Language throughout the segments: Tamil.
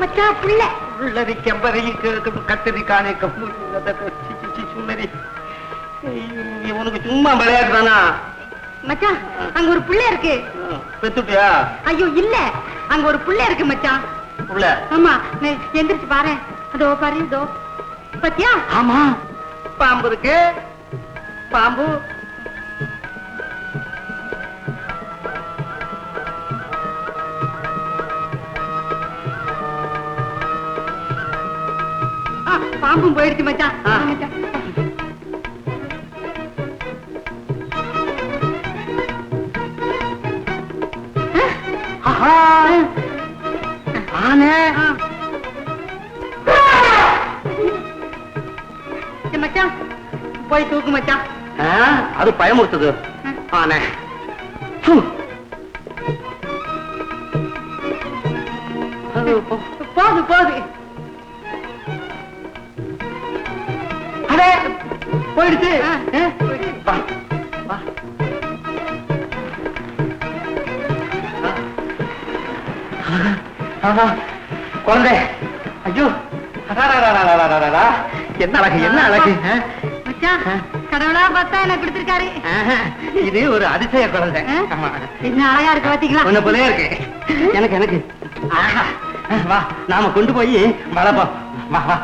மச்சான் புள்ள உள்ளது கெம்பரை கத்திரிக்கானே சுந்தரி உனக்கு சும்மா விளையாடுறானா? மச்சான் அங்க ஒரு புள்ள இருக்கு. பெத்துட்டியா? ஐயோ இல்ல, அங்க ஒரு புள்ள இருக்கு மச்சான். புள்ள? ஆமா, எந்திரிச்சு பாரு. அதோ பாரு, இதோ பத்தியா? ஆமா, பாம்பு இருக்கு. பாம்பு பாம்பும் போயிடுச்சு மச்சான். மச்சான் போய் தூக்கு மச்சான். அது பயமுறுத்துது. ஆனே போது போது. போயிடுச்சு. குழந்தை, ஐயோ என்ன அழகு, என்ன அழகு. கடவுளா பார்த்தா என்ன கொடுத்திருக்காரு. இது ஒரு அதிசய குழந்தை. என்ன அழகா இருக்கு பாத்தீங்களா? உன்ன போலே இருக்கு. எனக்கு எனக்கு வா, நாம கொண்டு போய் வளர்ப்போம். வா வா.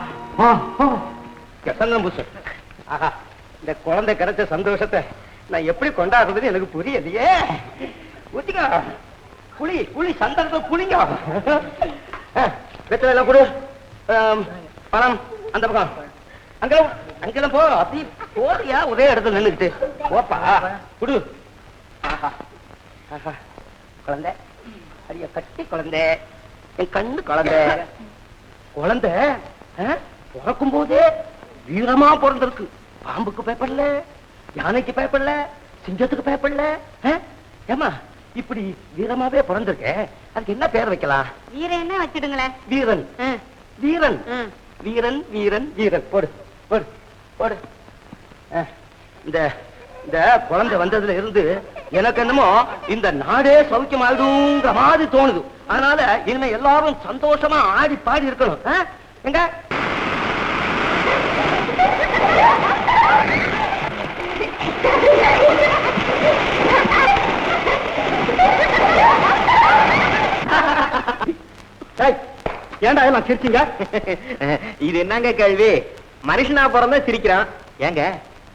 பூசு. ஆஹா, இந்த குழந்தை கிடைச்ச சந்தோஷத்தை நான் எப்படி கொண்டாடுறதுன்னு எனக்கு புரியலையே. ஊத்திக்கா, புளி புளி சந்தர்ப்ப புளிங்க. வெத்தலை எல்லாம் கொடு. பணம் அந்த பக்கம். அங்கெல்லாம் அங்கெல்லாம் போ. அப்படி போறியா? ஒரே இடத்துல நின்றுக்கிட்டு போப்பா. குடு. ஆஹா ஆஹா, குழந்தை அரிய கட்டி குழந்தை, என் கண்ணு குழந்தை. குழந்தை பிறக்கும் போதே வீரமா பிறந்திருக்கு. பாம்புக்கு பயப்படல, யானைக்கு பயப்படல, சிங்கத்துக்கு பயப்படல. ஏமா இப்படி வீரமாவே பிறந்திருக்க, அதுக்கு என்ன பேர் வைக்கலாம்? வீரன் என்ன வச்சிடுங்களேன். வீரன் வீரன் வீரன் வீரன் வீரன். போடு போடு போடு. இந்த இந்த குழந்தை வந்ததுல இருந்து எனக்கு என்னமோ இந்த நாடே சௌக்கியமாயிடுங்கிற மாதிரி தோணுது. அதனால இனிமே எல்லாரும் சந்தோஷமா ஆடி பாடி இருக்கணும். எங்க ஏண்டா எல்லாம் சிரிச்சீங்க? இது என்னங்க கேள்வி? மனுஷனா பிறந்தா சிரிக்கிறான். ஏங்க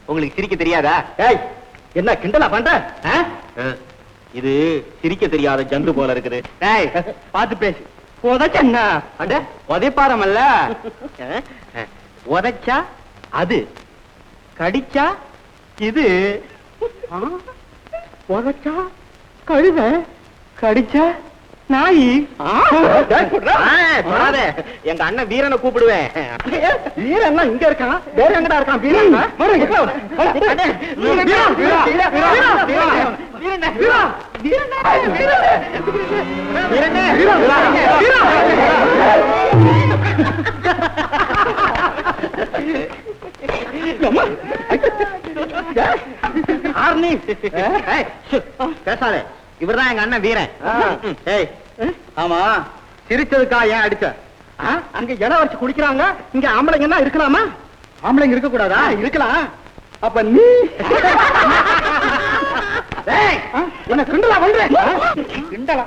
உங்களுக்கு சிரிக்க தெரியாதா? ஏய், என்ன கிண்டலா பண்ற? இது சிரிக்க தெரியாத ஜந்து போல இருக்குது. ஏய், பாத்து பேசு. உதைச்சா அட உதைப்பாரமல்ல. உதைச்சா அது, கடிச்சா இது. உதைச்சா கழுத, கடிச்சா நாய். எங்க அண்ணன் வீரனை கூப்பிடுவேன். வீரன் இங்க இருக்கான், வேற எங்கடா இருக்கான்? வீரன் பேசாதே. இவர்தான் எங்க அண்ணன் வீரன். ஆமா, சிரிச்சதுக்கா ஏன் அடிச்ச? அங்க இடம் வச்சு குடிக்கிறாங்க, இங்க ஆம்பளைங்க என்ன இருக்கலாமா? ஆம்பளைங்க இருக்க கூடாதா? இருக்கலாம். அப்ப நீ என்ன கிண்டலா பண்ற? கிண்டலா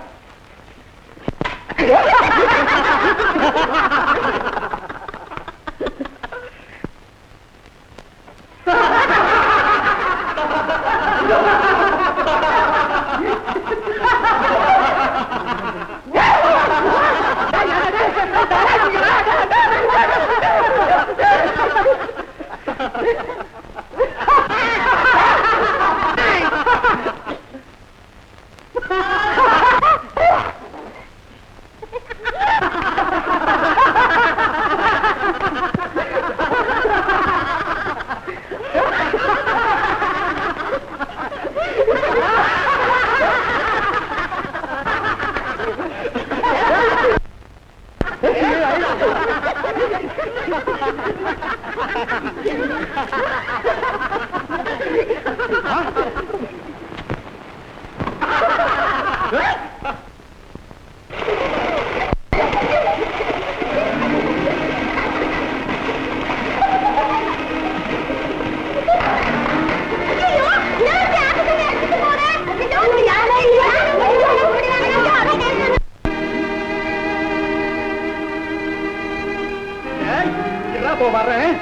போ வர்றேன்.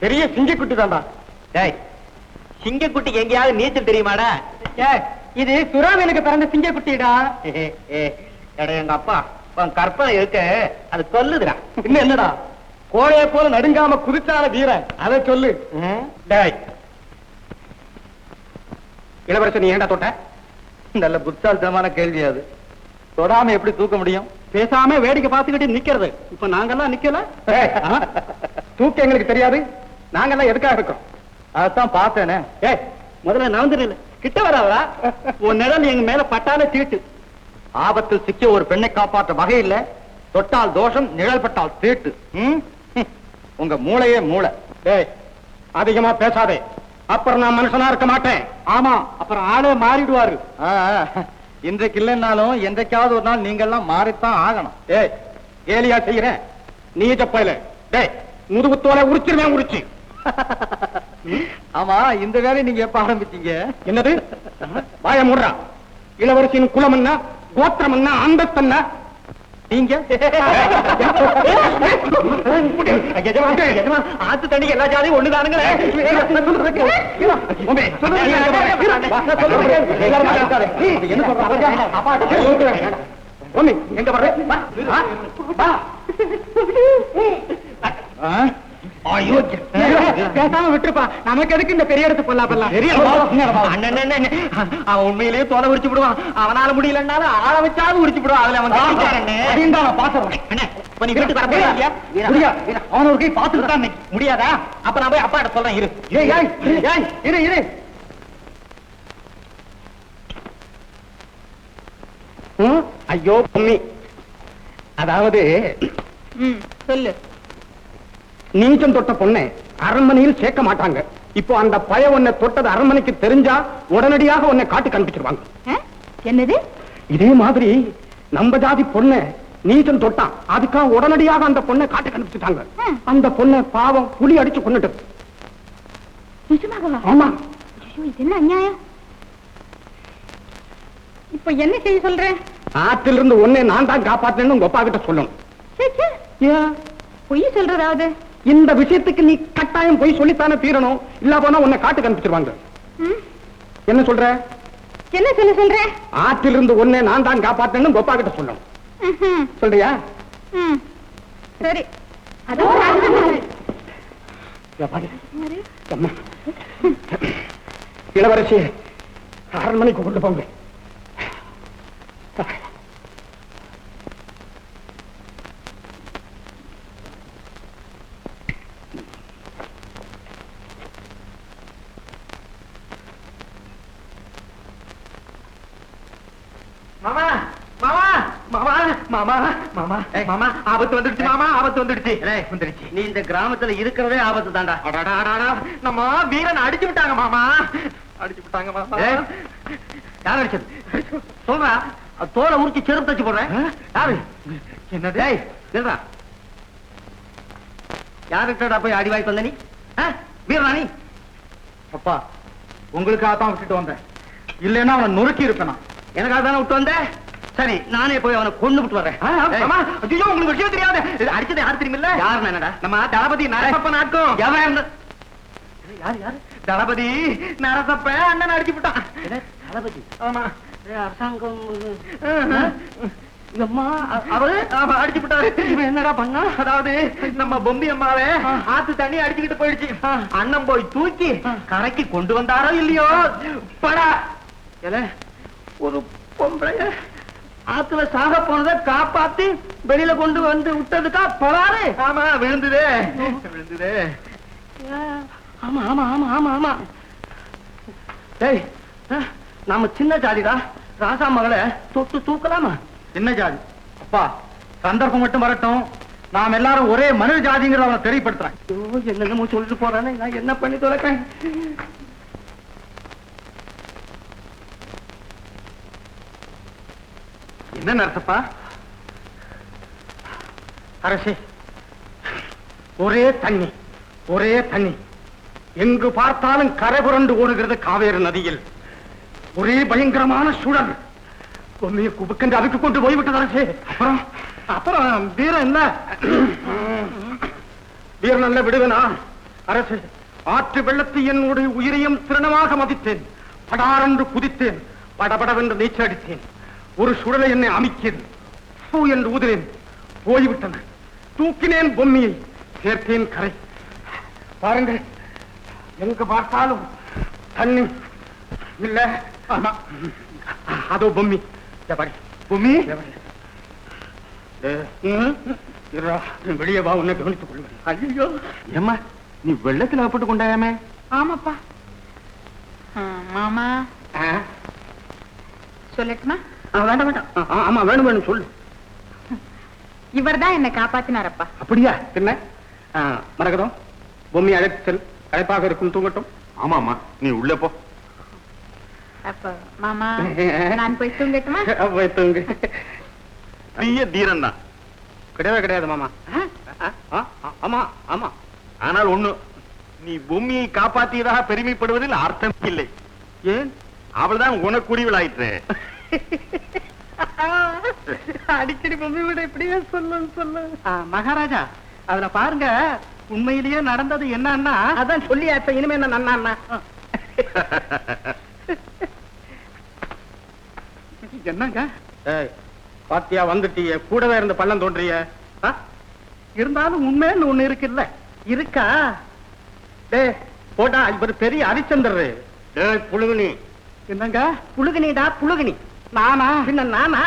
பெரிய சிங்கக்குட்டி தான்டா. சிங்கக்குட்டிக்கு எங்கேயாவது நீச்சல் தெரியுமாடா? இது சுறாமீனுக்கு பிறந்த சிங்கக்குட்டிடா. எங்க அப்பா கற்பனை இருக்க அது சொல்லுதுடா. இன்னும் என்னடா கோழைய போல நடுங்காம குதிச்சான வீரன் அதை சொல்லு. இளவரசன் நீ ஏண்டா தொட்ட? நல்ல புத்தால்தனமான கேள்வி அது. தொடாம எப்படி தூக்க முடியும்? பேசாம வேடிக்கை பார்த்துக்கிட்டு நிக்கிறது. இப்ப நாங்கெல்லாம் நிக்கல. தூக்க எங்களுக்கு தெரியாது. நாங்கெல்லாம் எதுக்காக இருக்கோம்? அதான் பார்த்தேனே. முதல்ல நவந்திரல கிட்ட வராதா? உன் நிழல் எங்க மேல பட்டால தீட்டு. ஆபத்தில் சிக்கிய ஒரு பெண்ணை காப்பாற்ற வகை இல்ல. தொட்டால் தோஷம், நிழல் பட்டால் தீட்டு. உங்க மூளையே மூளை. அதிகமா பேசாதே, அப்புறம் நான் மனுஷனா இருக்க மாட்டேன். ஆமா, அப்புறம் ஆளே மாறிடுவாரு. இன்றைக்கு இல்லைன்னாலும் என்றைக்காவது ஒரு நாள் நீங்க எல்லாம் மாறித்தான் ஆகணும். கேலியா செய்யறேன் நீ செப்பையில. முதுகுத்தோலை உரிச்சிருவேன், உரிச்சு. ஆமா, இந்த வேலையை நீங்க எப்ப ஆரம்பிச்சீங்க? என்னது வாய மூடுறா. இளவரசியின் குலம் என்ன, கோத்திரம் என்ன, அந்தஸ்து நீங்க? ஆத்து தண்ணிக்கு எல்லா ஜாதியும் ஒண்ணுதானுங்களே. என்ன சொல்ற? எங்க வர்ற? பேசாம விட்டுருப்பா. நமக்கு எதுக்கு இந்த பெரிய இடத்து பொல்லாப்பெல்லாம்? அவன் உண்மையிலேயே தோலை உரிச்சு விடுவான். அவனால முடியலன்னாலும் ஆள வச்சாலும் உரிச்சு விடுவான். அதுல அவன் அவன் ஒரு கை பாத்துட்டு தான் முடியாதா? அப்ப நான் போய் அப்பா கிட்ட சொல்றேன். இரு. ஐயோ பொம்மி, அதாவது சொல்லு. நீச்சம் தொட்ட பொண்ணை அரண்மனையில் சேர்க்க மாட்டாங்க. இப்போ அந்த பய உன்னை தொட்டது அரண்மனைக்கு தெரிஞ்சா உடனடியாக உன்னை காட்டு கண்டுபிடிச்சிருவாங்க. என்னது? இதே மாதிரி நம்ம ஜாதி பொண்ணை நீச்சம் தொட்டான். அதுக்காக உடனடியாக அந்த பொண்ணை காட்டு கண்டுபிடிச்சிட்டாங்க. அந்த பொண்ணை பாவம் புலி அடிச்சு கொண்டுட்டு. ஆமா. இது என்ன அநியாயம்? இப்ப என்ன செய்ய சொல்ற? ஆற்றிலிருந்து ஒன்னே நான் தான் காப்பாத்தினேன்னு உங்க அப்பா கிட்ட சொல்லணும். பொய் சொல்றதாவது? இந்த விஷயத்துக்கு நீ கட்டாயம் போய் சொல்லித்தானே தீரணும். இல்ல போனா உன்னை காட்டு கண்டுபிடிச்சிருவாங்க. என்ன சொல்ற? என்ன சொல்ற? ஆற்றிலிருந்து ஒன்னே நான் தான் காப்பாத்தினேன்னு உங்க அப்பா கிட்ட சொல்லணும். சொல்றியா? சரி. இளவரசி அரண்மனைக்கு கொண்டு போங்க. மாமா மாமா மாமா மாமா மாமா மாமா ஆபத்து வந்துடுச்சு. மாமா ஆபத்து வந்துடுச்சு. வந்துடுச்சு. நீ இந்த கிராமத்துல இருக்கிறதே ஆபத்து தாண்டா. நம்ம வீரன் அடிச்சு விட்டாங்க மாமா. அடிச்சு விட்டாங்க மாமா. யார் அடிச்சது? சொல்றா. தோலை உரிச்சு செருப்பு தச்சு போடுறேன். யாரு? என்னது? யாருக்கிட்டா போய் அடி வாய்ப்பு வந்த நீ? வீரராணி? அப்பா, உங்களுக்காக தான் விட்டுட்டு வந்தேன். இல்லைன்னா அவனை நொறுக்கி இருப்பேன். எனக்காக தானே விட்டு வந்த? சரி நானே போய் அவனை கொண்டு விட்டு வரேன். ஐயோ உங்களுக்கு விஷயம் தெரியாது. அடிச்சது யாரு தெரியுமில்ல? யார் என்னடா? நம்ம தளபதி நரசப்பன் ஆக்கும். எவன்? யாரு தளபதி நரசப்ப அண்ணன் அடிச்சு விட்டான். தளபதி? ஆமா. அரசாங்கம் அவரு அடிச்சு விட்டாரு. இவன் என்னடா பண்ணா? அதாவது நம்ம பொம்பி அம்மாவே ஆத்து தண்ணி அடிச்சுக்கிட்டு போயிடுச்சு. அண்ணன் போய் தூக்கி கரைக்கு கொண்டு வந்தாரோ இல்லையோ படா ஒரு பொம்பளைய ஆத்துல சாக போனதை காப்பாத்தி வெளியில கொண்டு வந்து விட்டதுக்கா பலாரு. ஆமா விழுந்துதே விழுந்துதே. ஆமா ஆமா ஆமா ஆமா ஆமா. டேய் நம்ம சின்ன ஜாதிடா. ராசா மகளை தொட்டு தூக்கலாமா? என்ன ஜாதி? அப்பா சந்தர்ப்பம் மட்டும் வரட்டும். நாம் எல்லாரும் ஒரே மனித ஜாதிங்கிறத அவனை தெரியப்படுத்துறேன். என்னென்னமோ சொல்லிட்டு போறானே, நான் என்ன பண்ணி தொலைக்கிறேன்? என்ன நரசப்பா? அரசே ஒரே தண்ணி ஒரே தண்ணி. எங்கு பார்த்தாலும் கரை புரண்டு ஓடுகிறது காவேரி நதியில். ஒரே பயங்கரமான சூழல். பொம்மையை குபுக்கென்று அதுக்கு கொண்டு போய்விட்டது அரசே. அப்புறம் அப்புறம் வீரன் என்ன? வீரன் அல்ல விடுவனா அரசே. ஆற்று வெள்ளத்தை என்னுடைய உயிரையும் திருணமாக மதித்தேன். படாரென்று குதித்தேன். படபடவென்று நீச்சல் அடித்தேன். ஒரு சுழலை என்னை அமைக்கியது. பூ என்று ஊதினேன். போய்விட்டன. தூக்கினேன் பொம்மையை. சேர்த்தேன் கரை. பாருங்கள் எங்கு பார்த்தாலும் தண்ணி இல்ல. அதோ பொம்மி. பொம்மி வெளியே வா, உன்னை கவனித்துக் கொள்வேன். ஐயோ ஏம்மா நீ வெள்ளத்தில் அகப்பட்டு கொண்டாயாமே? ஆமாப்பா. மாமா சொல்லட்டுமா? வேண்டாம் வேண்டாம். ஆமா வேணும் வேணும் சொல்லு. இவர் தான் என்னை காப்பாத்தினாரப்பா. அப்படியா? என்ன மரகதம் பொம்மி அழைத்து செல். களைப்பாக இருக்கும், தூங்கட்டும். ஆமாமா நீ உள்ள போ. அப்ப மாமா நான் போய் தூங்கட்டுமா? போய் தூங்கு. பெரிய தீரன் தான். கிடையவே கிடையாது மாமா. ஆமா ஆமா. ஆனால் ஒண்ணு, நீ பொம்மியை காப்பாற்றியதாக பெருமைப்படுவதில் அர்த்தம் இல்லை. ஏன்? அவள்தான் உனக்குரியவள் ஆயிற்று. அடிக்கடி பொம்மை விட இப்படியே சொல்லு. மகாராஜா அதுல பாருங்க, உண்மையிலேயே நடந்தது என்னன்னா அதான் சொல்லியாச்ச. இனிமே என்ன நன்னா என்னங்க பாத்தியா வந்துட்டிய, கூடவே இருந்து பள்ளம் தோன்றிய. இருந்தாலும் உண்மைன்னு ஒண்ணு இருக்குல்ல. இருக்கா? டே போட்டா இவர் பெரிய ஹரிச்சந்திரரு. புழுகுனி. என்னங்க புழுகுனிடா? புழுகுனி நானா? பின்ன நானா?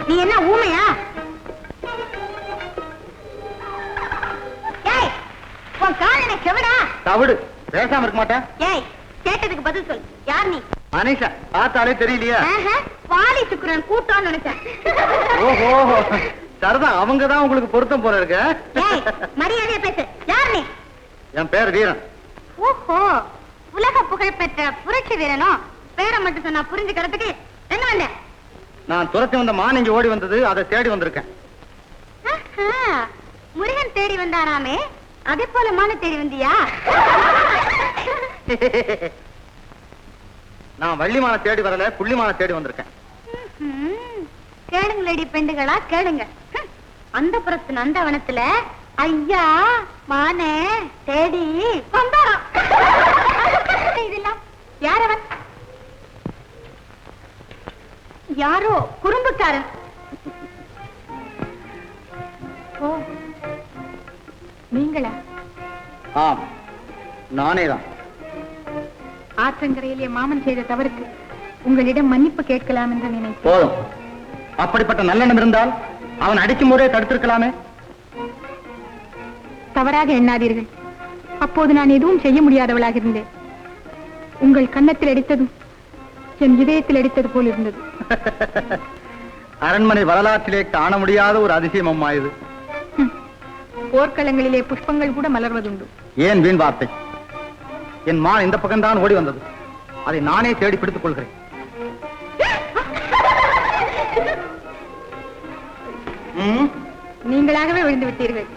நீ என்ன ஊமையா? உன் காலனை செவிடா? தவிடு. பேசாம இருக்க மாட்டேன். ஏய் கேட்டதுக்கு பதில் சொல். யார் நீ? மனிஷா. பார்த்தாலே தெரியலையா? வாலி சுக்குரன் கூட்டம் நினைச்சேன். ஓஹோ சரிதான். அவங்கதான் உங்களுக்கு பொருத்தம் போல இருக்கு. மரியாதையா பேசு. யார் நீ? என் பேர் வீரன். ஓஹோ உலக புகழ் பெற்ற புரட்சி வீரனோ? பேரை மட்டும் சொன்னா புரிஞ்சுக்கிறதுக்கு என்ன வந்த? நான் துரத்தி வந்த மான் இங்க ஓடி வந்தது, அதை தேடி வந்திருக்கேன். முருகன் தேடி வந்தாராமே, அதே போல மான தேடி வந்தியா? நான் வள்ளிமான தேடி வரல, புள்ளிமான தேடி வந்திருக்கேன். கேளுங்களேடி பெண்டுகளா கேளுங்க. அந்த புறத்து நந்தவனத்துல ஐயா மானே தேடி வந்தாராம். இதெல்லாம் யாரவன்? யாரோ குறும்புக்காரன். ஓ நீங்களா? நானே தான். ஆற்றங்கரையிலே மாமன் செய்த தவறுக்கு உங்களிடம் மன்னிப்பு கேட்கலாம் என்று நினைத்தேன். போதும். அப்படிப்பட்ட நல்லெண்ணம் இருந்தால் அவன் அடிக்கும் முறையை தடுத்திருக்கலாமே. தவறாக எண்ணாதீர்கள். அப்போது நான் எதுவும் செய்ய முடியாதவளாக இருந்தேன். உங்கள் கன்னத்தில் அடித்ததும் என் இதயத்தில் அடித்தது போல் இருந்தது. அரண்மனை வரலாற்றிலே காண முடியாத ஒரு அதிசயம் அம்மா இது. போர்க்களங்களிலே புஷ்பங்கள் கூட மலர்வதுண்டு. ஏன் வீண் வார்த்தை? என் மான் இந்த பக்கம்தான் ஓடி வந்தது. அதை நானே தேடி பிடித்துக் கொள்கிறேன். நீங்களாகவே விழுந்து விட்டீர்கள்.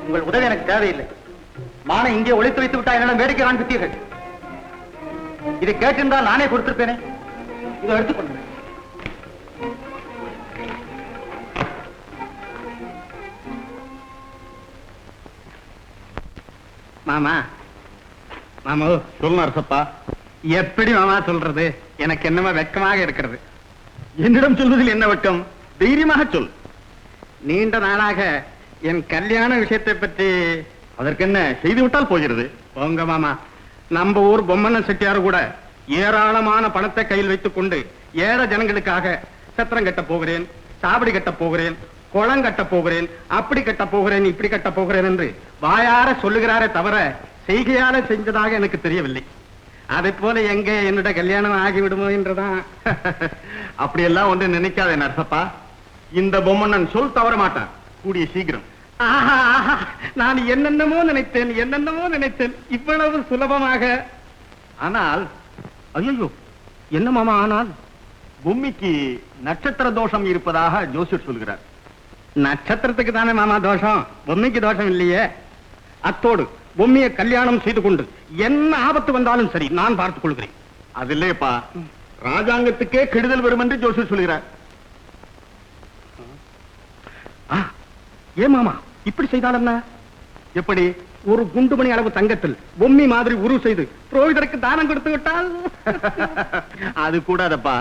உங்கள் உதவி எனக்கு தேவையில்லை. மானை இங்கே ஒளித்து வைத்து விட்டா என்னிடம் வேடிக்கை காண்பித்தீர்கள். இதை கேட்டிருந்தால் நானே கொடுத்திருப்பேனே. இதை எடுத்துக்கொள்கிறேன். மாமா, மாமா சொல்லுங்க அரசப்பா. எப்படி மாமா சொல்றது? எனக்கு என்னமா வெட்கமாக இருக்கிறது. என்னிடம் சொல்வதில் என்ன வெட்கம்? தைரியமாக சொல். நீண்ட நாளாக என் கல்யாண விஷயத்தை பற்றி அதற்கு என்ன செய்து விட்டால் போகிறது. போங்க மாமா. நம்ம ஊர் பொம்மண்ணன் செட்டியார் கூட ஏராளமான பணத்தை கையில் வைத்துக் கொண்டு ஏழை ஜனங்களுக்காக சத்திரம் கட்ட போகிறேன், சாவடி கட்ட போகிறேன், குளம் கட்ட போகிறேன், அப்படி கட்ட போகிறேன், இப்படி கட்ட போகிறேன் என்று வாயார சொல்லுகிறாரே தவிர செய்கையால செஞ்சதாக எனக்கு தெரியவில்லை. அதை போல எங்க என்னோட கல்யாணம் ஆகிவிடுமோ என்றுதான். அப்படியெல்லாம் ஒன்று நினைக்காதே நரசப்பா. இந்த பொம்மண்ணன் சொல் தவற மாட்டான் கூடிய சீக்கிரம். நான் என்னென்னமோ நினைத்தேன் இவ்வளவு சுலபமாக. ஆனால் ஐயோ, என்ன மாமா ஆனால்? பூமிக்கு நட்சத்திர தோஷம் இருப்பதாக ஜோசியர் சொல்கிறார். நட்சத்திரத்துக்கு தானே மாமா தோஷம், பொம்மைக்கு தோஷம் இல்லையே. அத்தோடு பொம்மையை கல்யாணம் செய்து கொண்டு என்ன ஆபத்து வந்தாலும் சரி நான் பார்த்துக் கொள்கிறேன். அது இல்லையப்பா, ராஜாங்கத்துக்கே கெடுதல் வரும் என்று ஜோசியர் சொல்கிறார். ஏன் மாமா இப்படி செய்தால் என்ன? எப்படி? ஒரு குண்டுமணி அளவு தங்கத்தில் பொம்மி மாதிரி உருவ செய்து புரோகிதருக்கு தானம் கொடுத்து விட்டால் அது கூடாதப்பா.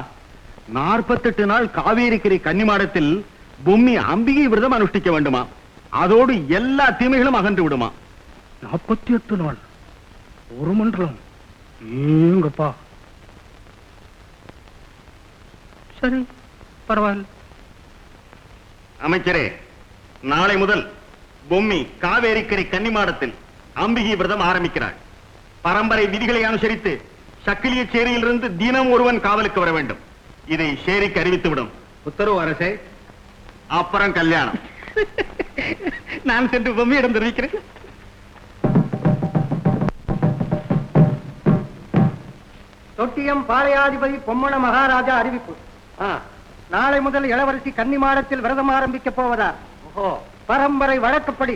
48 நாள் காவேரிக்கரை கன்னிமாடத்தில் பொம்மி அம்பிகை விரதம் அனுஷ்டிக்க வேண்டுமா. அதோடு எல்லா தீமைகளும் அகன்று விடுமா. 48 நாள் ஒரு மண்டலம். ஏங்கப்பா. சரி, பரவாயில்ல. அமைச்சரே, நாளை முதல் பொம்மி காவேரிக்கரை கன்னிமாடத்தில் அம்பிகை விரதம் ஆரம்பிக்கிறாள். பரம்பரை விதிகளை அனுசரித்து சக்கிலிய சேரியிலிருந்து தினம் ஒருவன் காவலுக்கு வர வேண்டும். இதை சேரிக்கு அறிவித்துவிடும். உத்தரவு அரசே. அப்புறம் கல்யாணம். நான் சென்று பொம்மியிடம் தெரிவிக்கிறேன். தொட்டியம் பாளையாதிபதி பொம்மன மகாராஜா அறிவிப்பு. நாளை முதல் இளவரசி கன்னிமாடத்தில் விரதம் ஆரம்பிக்க போவதா? பரம்பரை வழக்கப்படி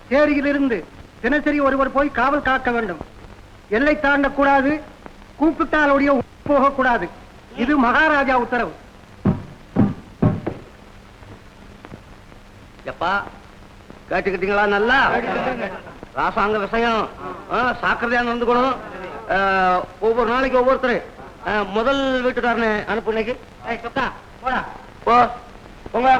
சேரியிலிருந்து தினசரி ஒருவர் போய் காவல் காக்க வேண்டும். எல்லை தாண்டக்கூடாது, கூப்பிட்டால் ஒழிய போகக்கூடாது. இது மகாராஜா உத்தரவு. எப்பா கேட்டுக்கிட்டீங்களா? நல்லா ராசாங்க விஷயம் சாக்கிரதையா நடந்துக்கணும். ஒவ்வொரு நாளைக்கு ஒவ்வொருத்தர் முதல் வீட்டுக்காரனை அனுப்பு. இன்னைக்கு போடா போ போங்க.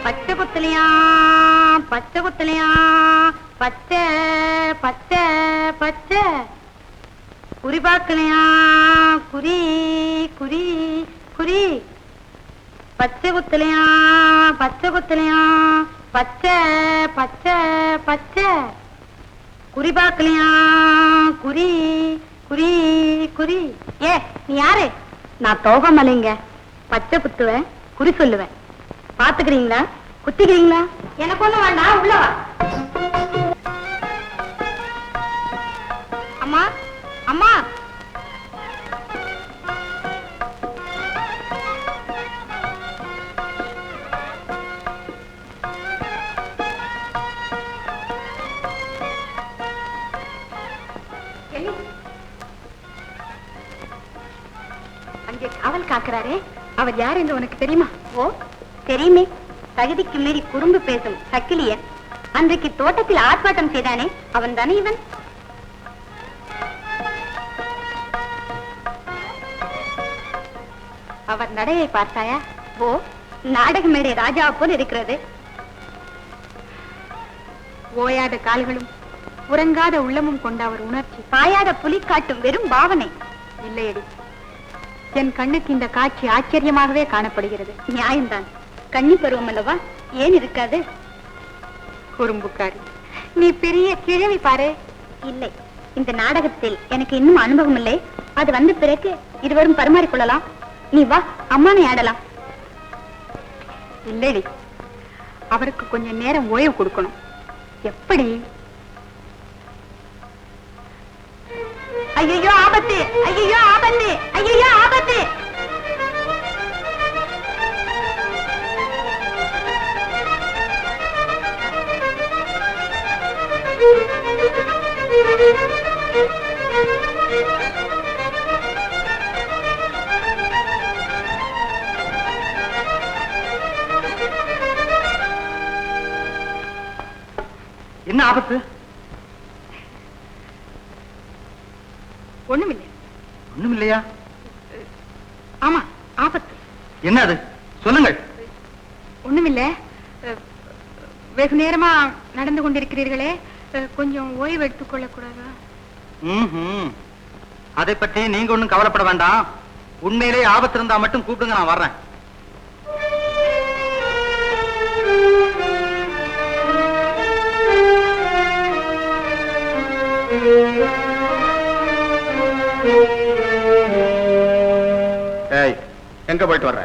பச்சை குத்தலையா பச்சை குத்தலையா பச்சை பச்சை பச்சை குறி பார்க்கலையா குறி குறி குறி பச்சை குத்தலையா பச்சை குத்தலையா பச்சை பச்சை பச்சை குறி பார்க்கலையா குறி குறி குறி. ஏ நீ யாரு? நான் தோகமலைங்க. பச்சை குத்துவேன், குறி சொல்லுவேன். பாத்துக்கிறீங்களா? குத்திக்கிறீங்களா? எனக்கு ஒண்ணு வேண்டாம், உள்ள வா. அம்மா அம்மா அங்கே காவல் காக்கிறாரே, அவர் யார் என்று உனக்கு தெரியுமா? ஓ தெரியுமே, தகுதிக்கு மீறி குறும்பு பேசும் சக்கிலியன். அன்றைக்கு தோட்டத்தில் ஆர்ப்பாட்டம் செய்தானே அவன் தானே இவன். அவர் நடையை பார்த்தாயா? ஓ, நாடக மேடை ராஜா போல் இருக்கிறது. ஓயாத கால்களும் உறங்காத உள்ளமும் கொண்ட அவர் உணர்ச்சி பாயாத புலி காட்டும் வெறும் பாவனை இல்லையடி. என் கண்ணுக்கு இந்த காட்சி ஆச்சரியமாகவே காணப்படுகிறது. நியாயம்தான், கன்னி பருவம் அல்லவா, ஏன் இருக்காது? குறும்புக்காரி, நீ பெரிய கிழவி பாரு. இல்லை, இந்த நாடகத்தில் எனக்கு இன்னும் அனுபவம் இல்லை. அது வந்த பிறகு இருவரும் பரிமாறிக்கொள்ளலாம். நீ வா, அம்மானை ஆடலாம். இல்லடி, அவருக்கு கொஞ்சம் நேரம் ஓய்வு கொடுக்கணும். எப்படி? ஐயோ ஆபத்து, ஐயோ ஆபத்து, ஐயோ ஆபத்து. என்ன ஆபத்து? ஒண்ணுமில்லை. ஒண்ணும் இல்லையா? ஆமா, ஆபத்து. என்ன அது? சொல்லுங்கள். ஒண்ணுமில்லை. வெகு நேரமா நடந்து கொண்டிருக்கிறீர்களே, கொஞ்சம் ஓய்வு எடுத்துக் கொள்ள கூடாதா? அதை பற்றி நீங்க ஒண்ணும் கவலைப்பட வேண்டாம். உண்மையிலே ஆபத்து இருந்தா மட்டும் கூப்பிடுங்க, நான் வர்றேன். எங்க போயிட்டு வர்ற?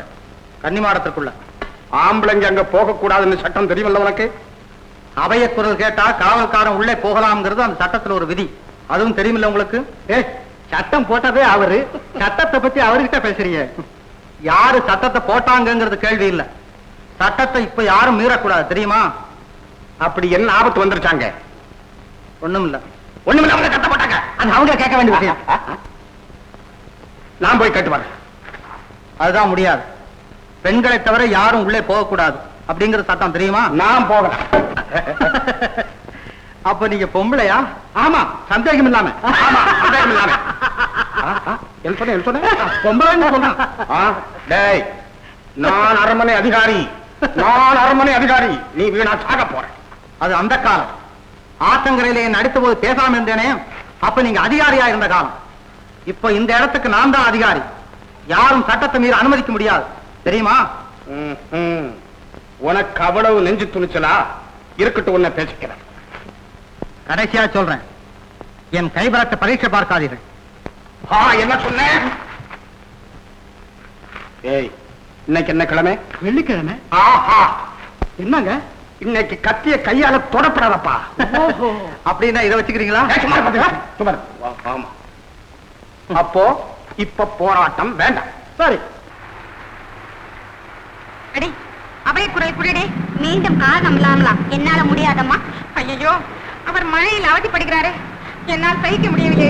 கன்னிமாடத்திற்குள்ள. ஆம்பளைங்க அங்க போக கூடாதுன்னு சட்டம் தெரியுமல்ல உனக்கு? அவைய குரல் கேட்டா காவல்காரன் உள்ளே போகலாம்ங்கிறது அந்த சட்டத்துல ஒரு விதி. அதுவும் தெரியுமில்ல உங்களுக்கு? சட்டம் போட்டதே அவரு, சட்டத்தை பத்தி அவர்கிட்ட பேசுறீங்க. யாரு சட்டத்தை போட்டாங்கிறது கேள்வி இல்ல. சட்டத்தை இப்ப யாரும் மீறக்கூடாது, தெரியுமா? அப்படி என்ன ஆபத்து வந்துருச்சாங்க? ஒண்ணும் இல்ல. ஒண்ணுமில்ல, அவங்க சட்டம் போட்டாங்க. அது அவங்க கேட்க வேண்டிய விஷயம். நான் போய் கேட்டு வரேன். அதுதான் முடியாது. பெண்களை தவிர யாரும் உள்ளே போகக்கூடாது அப்படிங்கிற சட்டம் தெரியுமா? நான் போகிறேன். அப்ப நீங்க பொம்பளையா? ஆமா, சந்தேகம் இல்லாம. ஆமா, சந்தேகம் இல்லாம. என்ன சொன்ன? பொம்பளைன்னு சொல்றேன். டேய், நான் அரண்மனை அதிகாரி, நான் அரண்மனை அதிகாரி. நீ வீணா சாக போற. அது அந்த காலம். ஆத்தங்கரையிலே நடித்த போது பேசாம இருந்தேனே, அப்ப நீங்க அதிகாரியா இருந்த காலம். இப்ப இந்த இடத்துக்கு நான் தான் அதிகாரி. யாரும் சட்டத்தை மீறி அனுமதிக்க முடியாது, தெரியுமா? உனக்கு அவ்வளவு நெஞ்சு துணிச்சலா? இருக்கட்டும், உன்னை பேசிக்கிறேன். கடைசியா சொல்றேன், என் கைபரத்தை பரீட்சை பார்க்காதீர்கள். என்ன சொன்னேன்? ஏய், இன்னைக்கு என்ன கிழமை? வெள்ளிக்கிழமை. ஆஹா, என்னங்க இன்னைக்கு கத்திய கையால தொடப்படாதப்பா. அப்படின்னா இதை வச்சுக்கிறீங்களா? ஆமா. அப்போ இப்ப போராட்டம் வேண்டாம். சரி. அடே, அவை குரல் குரடே, மீண்டும் காரணம் இல்லாமலாம் என்னால முடியாதம்மா. ஐயோ, அவர் மழையில் அவதிப்படுகிறாரே, என்னால் சகிக்க முடியவில்லை.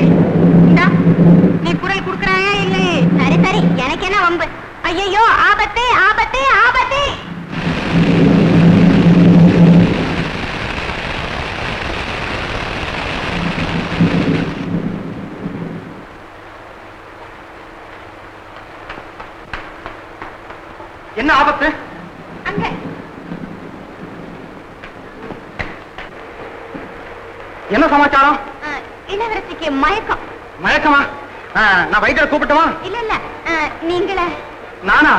இந்தா, நீ குரல் கொடுக்கிறாயா இல்லையே? சரி சரி, எனக்கு என்ன வம்பு? ஐயோ ஆபத்து, ஆபத்து, ஆபத்து. என்ன ஆபத்து? அங்க என்ன சமாச்சாரம்? இளவரசிக்கு மயக்கம். மயக்கமா? நான் வைத்தியரை கூப்பிட்டுமா? இல்ல இல்ல, நீங்களே. நானா?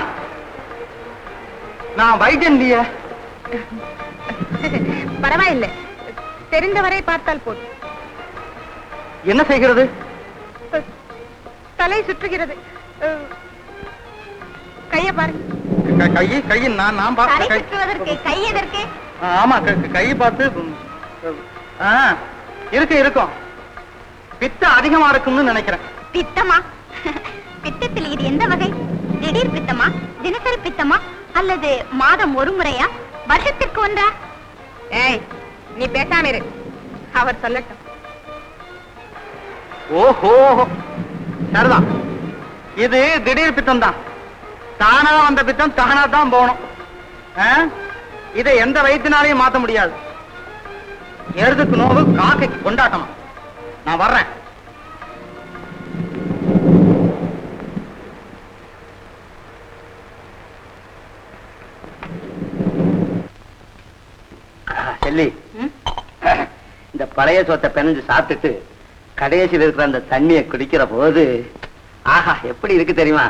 நான் வைத்தியன் இல்லையே. பரவாயில்லை, தெரிந்தவரை பார்த்தால் போதும். என்ன செய்கிறது? தலை சுற்றுகிறது. கைய பாருங்க. கையின் நான் தலை சுற்றுவதற்கு கை எதற்கு? ஆமா, கை பார்த்து இருக்கும். பித்தம் அதிகமா இருக்கும்னு நினைக்கிறேன். பித்தமா? பித்தத்தில் இது எந்த வகை? திடீர் பித்தமா, தினசரி பித்தமா, அல்லது மாதம் ஒரு முறையா, வருஷத்திற்கு ஒன்றா? ஏய், நீ பேசாம இரு, அவர் சொல்லட்டும். ஓஹோ, சரிதான். இது திடீர் பித்தம் தான். தானா வந்த பித்தம் தானா தான் போகணும். இதை எந்த வைத்தியனாலையும் மாத்த முடியாது. எருதுக்கு நோவு காக்கைக்கு கொண்டாட்டமா. நான் வர்றேன். செல்லி, இந்த பழைய சோத்தை பெனஞ்சு சாப்பிட்டுட்டு கடைசியில் இருக்கிற அந்த தண்ணியை குடிக்கிற போது ஆஹா எப்படி இருக்கு தெரியுமா?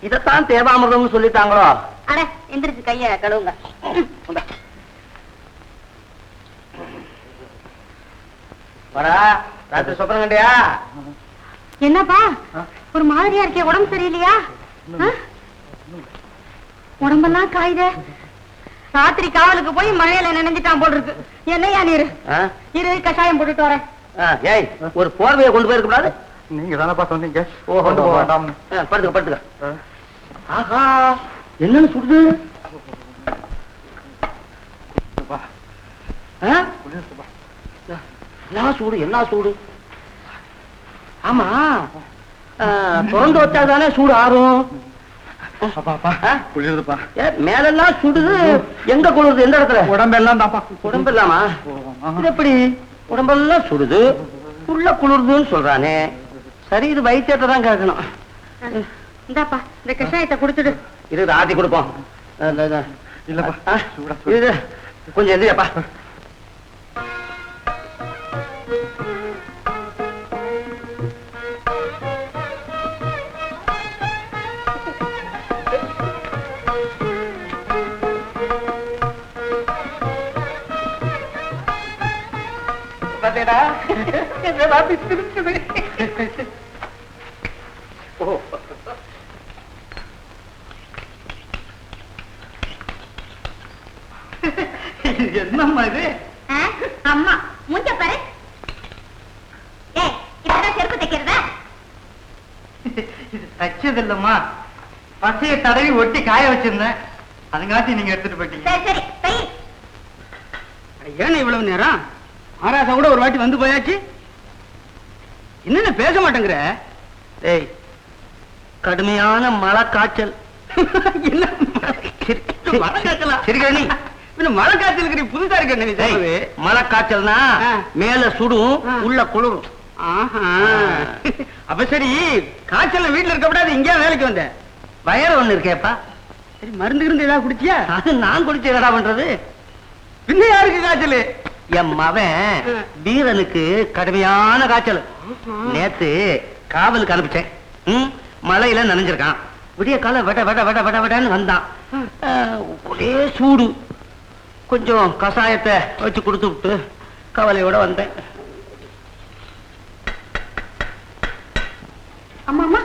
இதத்தான் தேவாமிர்தம்னு சொல்லிட்டாங்களோ. அட எந்திரிச்சு கைய கழுவுங்க. வரா ராத்திரி சொப்பனம் கண்டியா? என்னப்பா ஒரு மாதிரியா இருக்கே, உடம்பு சரியில்லையா? உடம்பெல்லாம் காயுதே. ராத்திரி காவலுக்கு போய் மழையில நினைஞ்சிட்டான் போல் இருக்கு. என்னையா நீரு இரு, கஷாயம் போட்டுட்டு வரேன். ஏய், ஒரு போர்வையை கொண்டு போயிருக்க கூடாது? நீங்க தானப்பா சொன்னீங்க. கொண்டு போக வேண்டாம். படுத்துக்க படுத்துக்க. ஆஹா, என்னன்னு சுடுது? என்ன சூடு, என்ன சூடு? ஆமா, திறந்து வச்சா தானே சூடு ஆறும். குளிருதுப்பா. மேலெல்லாம் சுடுது. எங்க குளிருது? எந்த இடத்துல? உடம்பெல்லாம் தான்ப்பா. உடம்பெல்லாமா? இது எப்படி உடம்பெல்லாம் சுடுது உள்ள குளிருதுன்னு சொல்றானே? சரி, இது வைத்தியத்தை தான் கேட்கணும். இந்தாப்பா இந்த கஷாயத்தை குடுத்துடு. இது ராத்தி கொடுப்போம். இல்லப்பா, இது கொஞ்சம் எந்திரியாப்பா. என்னம்மா இது? அம்மா மூஞ்ச பாரு. இப்பதான் செருப்பு தைக்கிறதா? இது தச்சது இல்லம்மா, பசைய தடவி ஒட்டி காய வச்சிருந்தேன். அதுங்காட்டி நீங்க எடுத்துட்டு போயிட்டீங்க. சரி சரி தை. ஏன்னா இவ்வளவு நேரம்? ஆராசா கூட ஒரு வாட்டி வந்து போயாச்சு. என்னென்ன பேச மாட்டேங்கிற? ஏய், கடுமையான மழை காய்ச்சல். என்ன மழை காய்ச்சலா? சிரிக்கணி, மழை காய்ச்சல் இருக்கிற புதுசா இருக்க. மழை காய்ச்சல்னா மேல சுடும் உள்ள குளிரும். அப்ப சரி, காய்ச்சல் வீட்டுல இருக்க கூடாது, இங்கே வேலைக்கு வந்த. வயறு ஒண்ணு இருக்கேப்பா. சரி, மருந்து இருந்து ஏதாவது குடிச்சியா? அது நான் குடிச்சு என்னடா பண்றது? பின்ன யாருக்கு காய்ச்சல்? என் மவன் வீரனுக்கு கடுமையான காய்ச்சல். நேத்து காவலுக்கு அனுப்பிச்சேன். மழையில நனைஞ்சிருக்கான். விடிய கால வெட வெட வெட வெட வெடன்னு வந்தான். ஒரே சூடு. கொஞ்சம் கஷாயத்தை வச்சு கொடுத்து விட்டு கவலையோட வந்தேன். அம்மா அம்மா,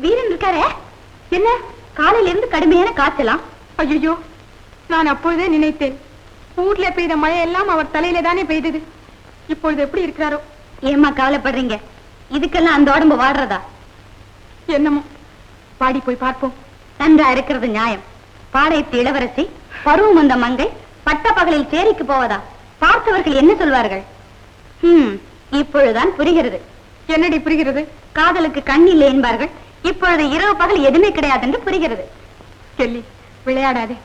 வீரன் இருக்காரே, என்ன காலையில இருந்து கடுமையான காய்ச்சலாம்? ஐயோ, நான் அப்பொழுதே நினைத்தேன், ஊர்ல பெய்த மழையெல்லாம் அவர் தலையில தானே பெய்தது. இப்பொழுது எப்படி இருக்கிறாரோ? ஏம்மா கவலைப்படுறீங்க? இதுக்கெல்லாம் அந்த உடம்பு வாடுறதா? என்னமோ, பாடி போய் பார்ப்போம். நன்றா இருக்கிறது நியாயம். பாளையத்து இளவரசி, பருவம் வந்த மங்கை பட்ட பகலில் சேரிக்கு போவதா? பார்த்தவர்கள் என்ன சொல்வார்கள்? இப்பொழுதுதான் புரிகிறது. என்னடி புரிகிறது? காதலுக்கு கண் இல்லை என்பார்கள். இப்பொழுது இரவு பகல் எதுவுமே கிடையாது என்று புரிகிறது. கெல்லி, விளையாடாதே.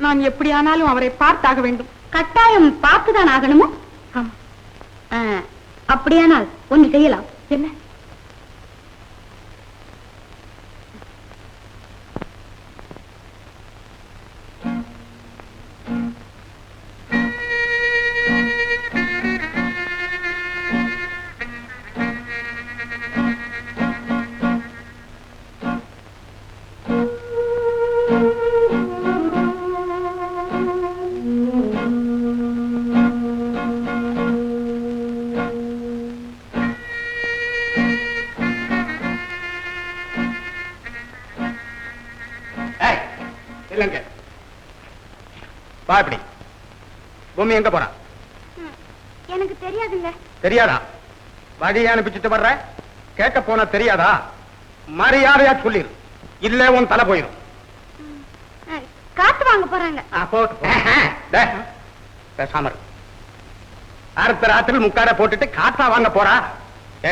நான் எப்படியானாலும் அவரை பார்த்தாக வேண்டும். கட்டாயம் பார்த்துதான் ஆகணுமோ? அப்படியானால் ஒன்று செய்யலாம். என்ன? இல்லங்க, வா. இப்படி பூமி எங்க போறான்? எனக்கு தெரியாதுங்க. தெரியாதா? வழியை அனுப்பிச்சுட்டு வர்ற? கேட்க போன தெரியாதா? மரியாதையா சொல்லிரு, இல்ல உன் தலை போயிடும். காத்து வாங்க போறாங்க. பேசாம அடுத்த ராத்திரி முக்காட போட்டுட்டு காத்தா வாங்க போறா?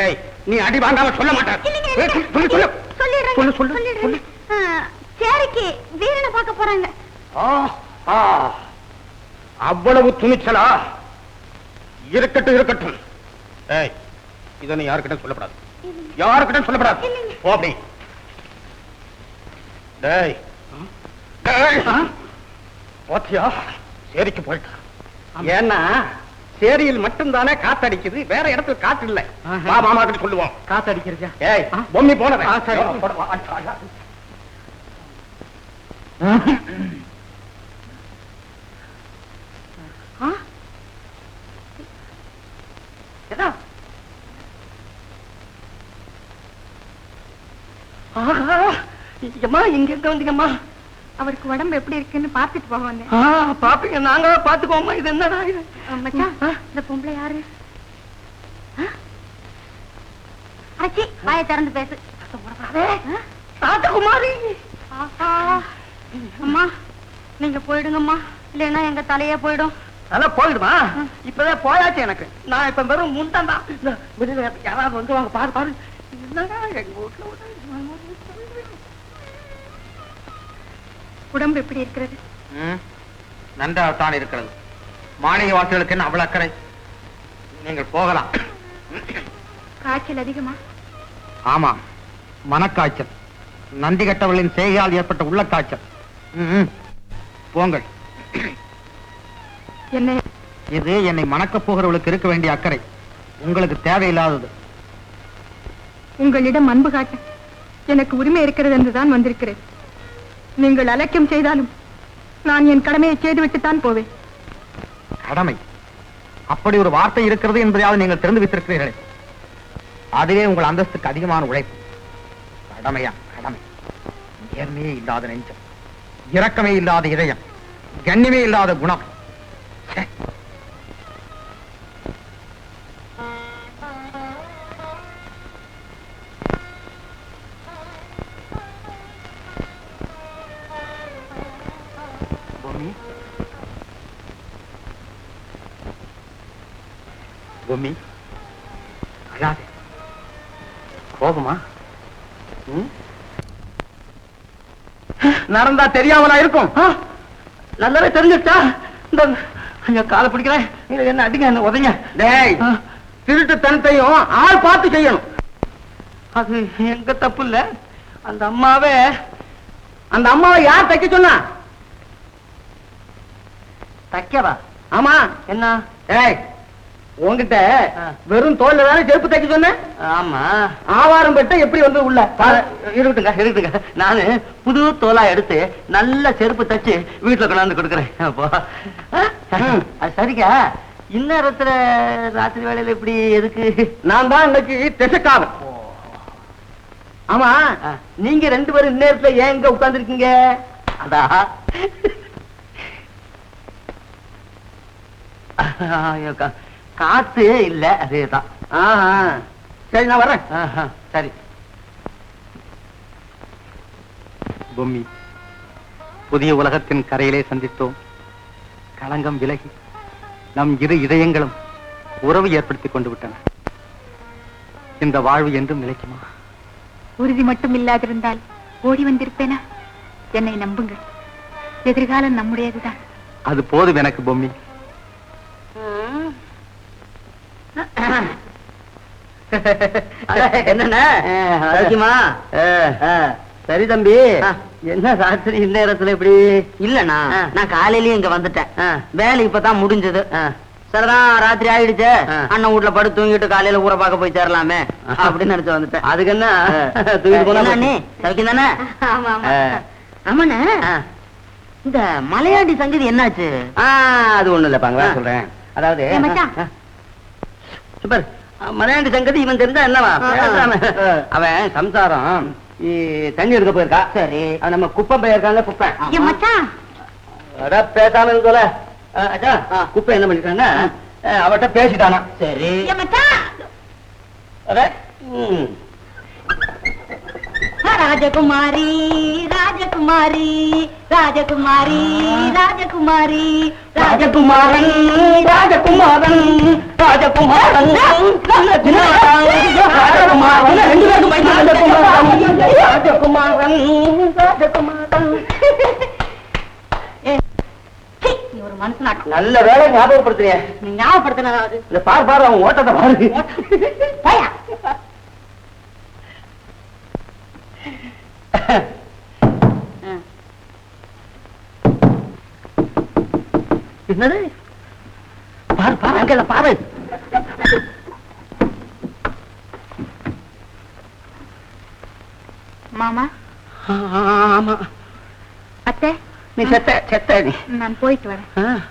ஏய், நீ அடி வாங்காம சொல்ல மாட்டார். சொல்லு சொல்லு சொல்லு. சேரிக்கு வீரனை பார்க்க போறாங்க. அவ்வளவு துணிச்சலா? இருக்கட்டும் இருக்கட்டும். ஏய், இதை நீ யாருக்கிட்ட சொல்லப்படாது, யாருக்கிட்ட சொல்லப்படாது. போ அப்படி. டேய் டேய், போத்தியா சேரிக்கு போயிட்டா. ஏன்னா சேரியில் மட்டும்தானே காத்தடிக்குது, வேற இடத்துல காத்து இல்ல. வா மாமா கிட்ட சொல்லுவோம். காத்தடிக்கிறதா? ஏய் பொம்மி போனவன். அம்மா இங்க எங்க வந்தீங்கம்மா? அவருக்கு உடம்பு எப்படி இருக்குன்னு பார்த்துட்டு போக வந்தேன். பாப்பீங்க, நாங்க பாத்துக்கோமா. இது என்னடா இது? மச்சான், இந்த பொம்பளை யாரு? அச்சி, வாயை திறந்து பேசு. ராஜகுமாரி. அம்மா, நீங்க போயிடுங்கம்மா, இல்லைன்னா எங்க தலையே போயிடும். அதெல்லாம் போயிடுமா? இப்பதான் போயாச்சு எனக்கு. நான் இப்ப வெறும் முண்டம் தான். வெளியில யாராவது வந்து வாங்க, பாரு பாரு. என்னடா எங்க வீட்டுல உடம்பு எப்படி இருக்கிறது? நன்றாகத்தான் இருக்கிறது. மாளிகை வாசிகளுக்கு என்ன அவ்வளவு அக்கறை? நீங்கள் போகலாம். காய்ச்சல் அதிகமா? ஆமா, மனக்காய்ச்சல். நந்தி கட்டவர்களின் செய்கையால் ஏற்பட்ட உள்ள காய்ச்சல். போங்கள். என்ன இது என்னை மணக்கப் போகிறவர்களுக்கு இருக்க வேண்டிய அக்கறை, உங்களுக்கு தேவையில்லாதது. உங்களிடம் அன்பு காட்ட எனக்கு உரிமை இருக்கிறது என்றுதான் வந்திருக்கிறேன். நீங்கள் அலட்சியம் செய்தாலும் நான் என் கடமையை செய்துவிட்டுத்தான் போவேன். கடமை? அப்படி ஒரு வார்த்தை இருக்கிறது என்பதையாவது நீங்கள் தெரிந்து வைத்திருக்கிறீர்களே, அதுவே உங்கள் அந்தஸ்துக்கு அதிகமான உழைப்பு. கடமையா? கடமை. நேர்மையே இல்லாத நெஞ்சம், இரக்கமே இல்லாத இதயம், கண்ணியமே இல்லாத குணம். பொம்மி, அழாதே. கோபமா? நடந்தா தெரியாமலா இருக்கும்? நல்லாவே தெரிஞ்சிருச்சா? இந்த ஐயா காலை பிடிக்கிறேன். என்ன அடிங்க, என்ன உதைங்க. டேய், திருட்டுத்தனத்தையும் ஆள் பார்த்து செய்யணும். அது எங்க தப்பு இல்ல. அந்த அம்மாவை யார் தைக்க சொன்னா? தைக்கவா? ஆமா. என்ன? ஏய், உன்கிட்ட வெறும் தோல்ல தானே செருப்பு தைக்க சொன்னேன். ஆமா. ஆவாரம் பெட்ட எப்படி வந்து உள்ள? இருக்கட்டுங்க. நானு புது தோலா எடுத்து நல்ல செருப்பு தச்சு வீட்டுல கொண்டாந்து கொடுக்குறேன். அப்போ அது சரிக்கா. இந்நேரத்துல ராத்திரி வேலையில இப்படி எதுக்கு? நான் தான் இன்னைக்கு திசைக்காவன். ஆமா, நீங்க ரெண்டு பேரும் இந்நேரத்துல ஏன் இங்க உட்கார்ந்து இருக்கீங்க? அதா காத்து இல்ல, அதேதான். சரி, நான் வர்றேன். சரி. பொம்மி, புதிய உலகத்தின் கரையிலே சந்தித்தோம். களங்கம் விலகி நம் இரு இதயங்களும் உறவு ஏற்படுத்திக் கொண்டு விட்டன. இந்த வாழ்வு என்றும் நிலைக்குமா? உறுதி மட்டும் இல்லாதிருந்தால் ஓடி வந்திருப்பேனா? என்னை நம்புங்கள், எதிர்காலம் நம்முடையதுதான். அது போதும் எனக்கு பொம்மி. என்னண்ணா சரி தம்பி. என்ன ராத்திரி இந்நேரத்துல இப்படி? இல்லண்ணா, நான் காலையிலயும் இங்க வந்துட்டேன். வேலை இப்பதான் முடிஞ்சது. சரிதான், ராத்திரி ஆயிடுச்சு. அண்ணன் வீட்டுல படுத்து தூங்கிட்டு காலையில ஊரை பார்க்க போய் சேரலாமே அப்படின்னு நினைச்சு வந்துட்டேன். அதுக்கு என்ன தூக்கிட்டு போனா நீ சவுக்கியம் தானே? ஆமாண்ணே. இந்த மலையாண்டி சங்கதி என்னாச்சு? அது ஒண்ணு இல்லப்பாங்க, சொல்றேன். அதாவது சூப்பர் மலையாண்டி சங்கதி இவன் தெரிஞ்சா என்னவா? அவன் சம்சாரம் தண்ணி எடுக்க போயிருக்கா. சரி, நம்ம குப்பை போயிருக்காங்க. குப்பை பேசாம இருக்கல. குப்பை என்ன பண்ணிருக்காங்க, அவட்ட பேசிட்டானா. சரி, ராஜகுமாரி ராஜகுமாரி ராஜகுமாரி ராஜகுமாரி ராஜகுமாரன் ராஜகுமாரன் ராஜகுமாரன் ராஜகுமாரன் ராஜகுமாரன். ஒரு மனுஷனாட்டம். நல்ல வேலை ஞாபகப்படுத்துறிய. நீ ஞாபகப்படுத்தினதாவது இந்த பாரு பாரு அவன் ஓட்டத்தை பாரு. போயா. என்னது? பாரு பாரு அங்கல பாரு. மாமா. ஆமா. அத்தை, நீ செத்த நீ. நான் போயிட்டு வரேன்.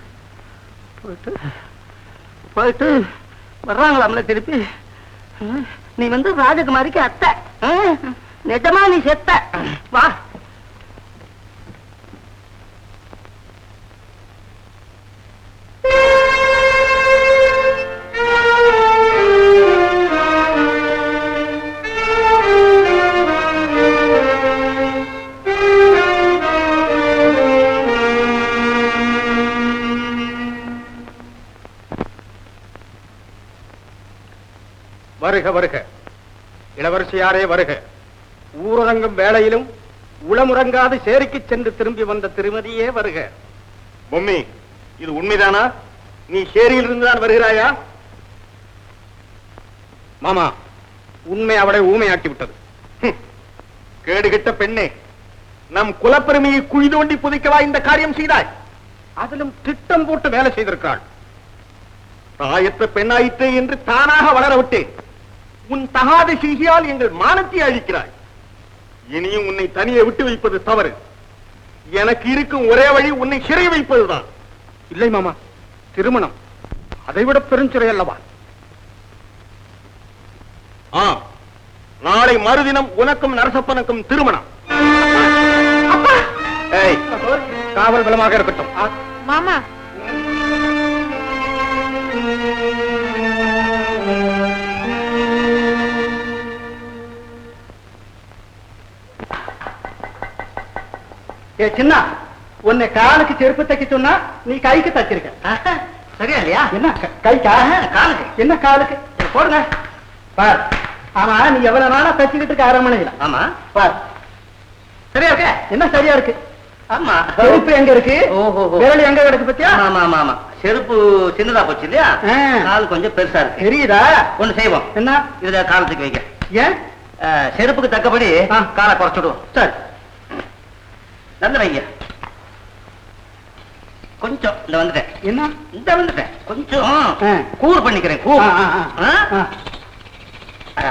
போயிட்டு வர்றாங்களாம்ல திருப்பி. நீ வந்து ராஜகுமாரிக்கு அத்தை. நிஜமா நீ செத்த. வா. வருக வருக, இளவரசியாரே வருக. ஊரடங்கும் வேளையிலும் உளமுறங்காது சேரிக்கு சென்று திரும்பி வந்த திருமதியே வருக. பொம்மி, இது உண்மைதானா? நீ சேரியில் இருந்துதான் வருகிறாயா? மாமா, உண்மை அவளை ஊமையாக்கி விட்டது. கேடுகெட்ட பெண்ணே, நம் குலப்பெருமையை குழி தோண்டி புதைக்கவா இந்த காரியம் செய்தாய்? அதிலும் திட்டம் போட்டு வேலை செய்திருக்கிறாள். தாயற்ற பெண்ணாயிற்றே என்று தானாக வளர விட்டேன். உன் தகாத செய்தியால் எங்கள் மானத்தை அழிக்கிறாய். இனியும் உன்னை தனியே விட்டு வைப்பது தவறு. எனக்கு இருக்கும் ஒரே வழி உன்னை சிறை வைப்பதுதான். இல்லை மாமா, திருமணம் அதைவிட பெருஞ்சிறை அல்லவா? நாளை மறுதினம் உனக்கும் நரசப்பனுக்கும் திருமணம். ஏய், காவல் பலமாக இருக்கட்டும். மாமா. சின்ன உன்னை காலுக்கு செருப்பு தைக்க சொன்னா நீ கைக்கு தச்சிருக்க. சரியா இல்லையா? என்ன கைக்கா? காலுக்கு. என்ன காலுக்கு? போடுங்க பார். ஆமா, நீ எவ்வளவு நாளா தச்சுக்கிட்டு இருக்க? 1/2 மணி நேரம். ஆமா பார். சரியா இருக்க? என்ன சரியா இருக்கு? ஆமா. செருப்பு எங்க இருக்கு? விரல் எங்க கிடக்கு பத்தியா? ஆமா ஆமா ஆமா. செருப்பு சின்னதா போச்சு இல்லையா? கால் கொஞ்சம் பெருசா இருக்கு. தெரியுதா? ஒண்ணு செய்வோம். என்ன? இதுல காலத்துக்கு வைக்க. ஏன்? செருப்புக்கு தக்கபடி காலை குறைச்சுடுவோம். சரி, நல்ல வைங்க. கொஞ்சம் இந்த வந்துட்டேன். என்ன? இந்த வந்துட்டேன். கொஞ்சம் கூர் பண்ணிக்கிறேன். கூர்.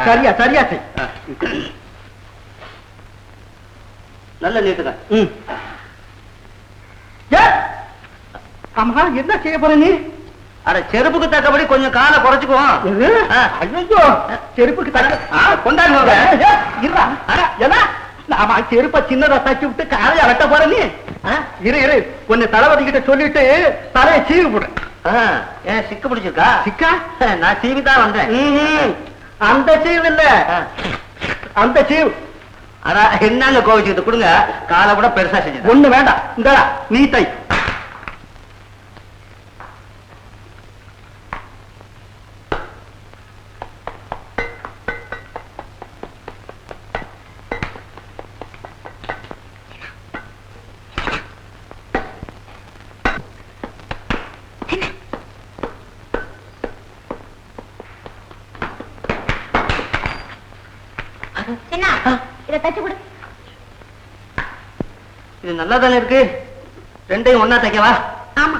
சரியா சரியா செய். நல்ல நீட்டுங்க. ஆமா, என்ன செய்ய போற நீ? அட, செருப்புக்கு தக்கபடி கொஞ்சம் காலை குறைச்சுக்குவோம். ஐயோ, செருப்புக்கு தக்க கொண்டாடுவாங்க. ஆமா, செருப்ப சின்னதா தச்சு விட்டு காலைய வெட்ட போற நீ? இரு இரு, கொஞ்சம் தளபதி கிட்ட சொல்லிட்டு தலையை சீவி போடு. ஏன் சிக்க பிடிச்சிருக்கா? சிக்கா? நான் சீவி தான் வந்தேன். அந்த சீவு இல்ல, அந்த சீவு. அதான் என்னங்க கோவிச்சுக்கிட்டு கொடுங்க. காலை கூட பெருசா செஞ்சு. ஒண்ணு வேண்டாம், இந்த நீ தை. இதை தச்சு கொடு. இது நல்லா தானே இருக்கு. ரெண்டையும் ஒன்னா தைக்கவா? ஆமா.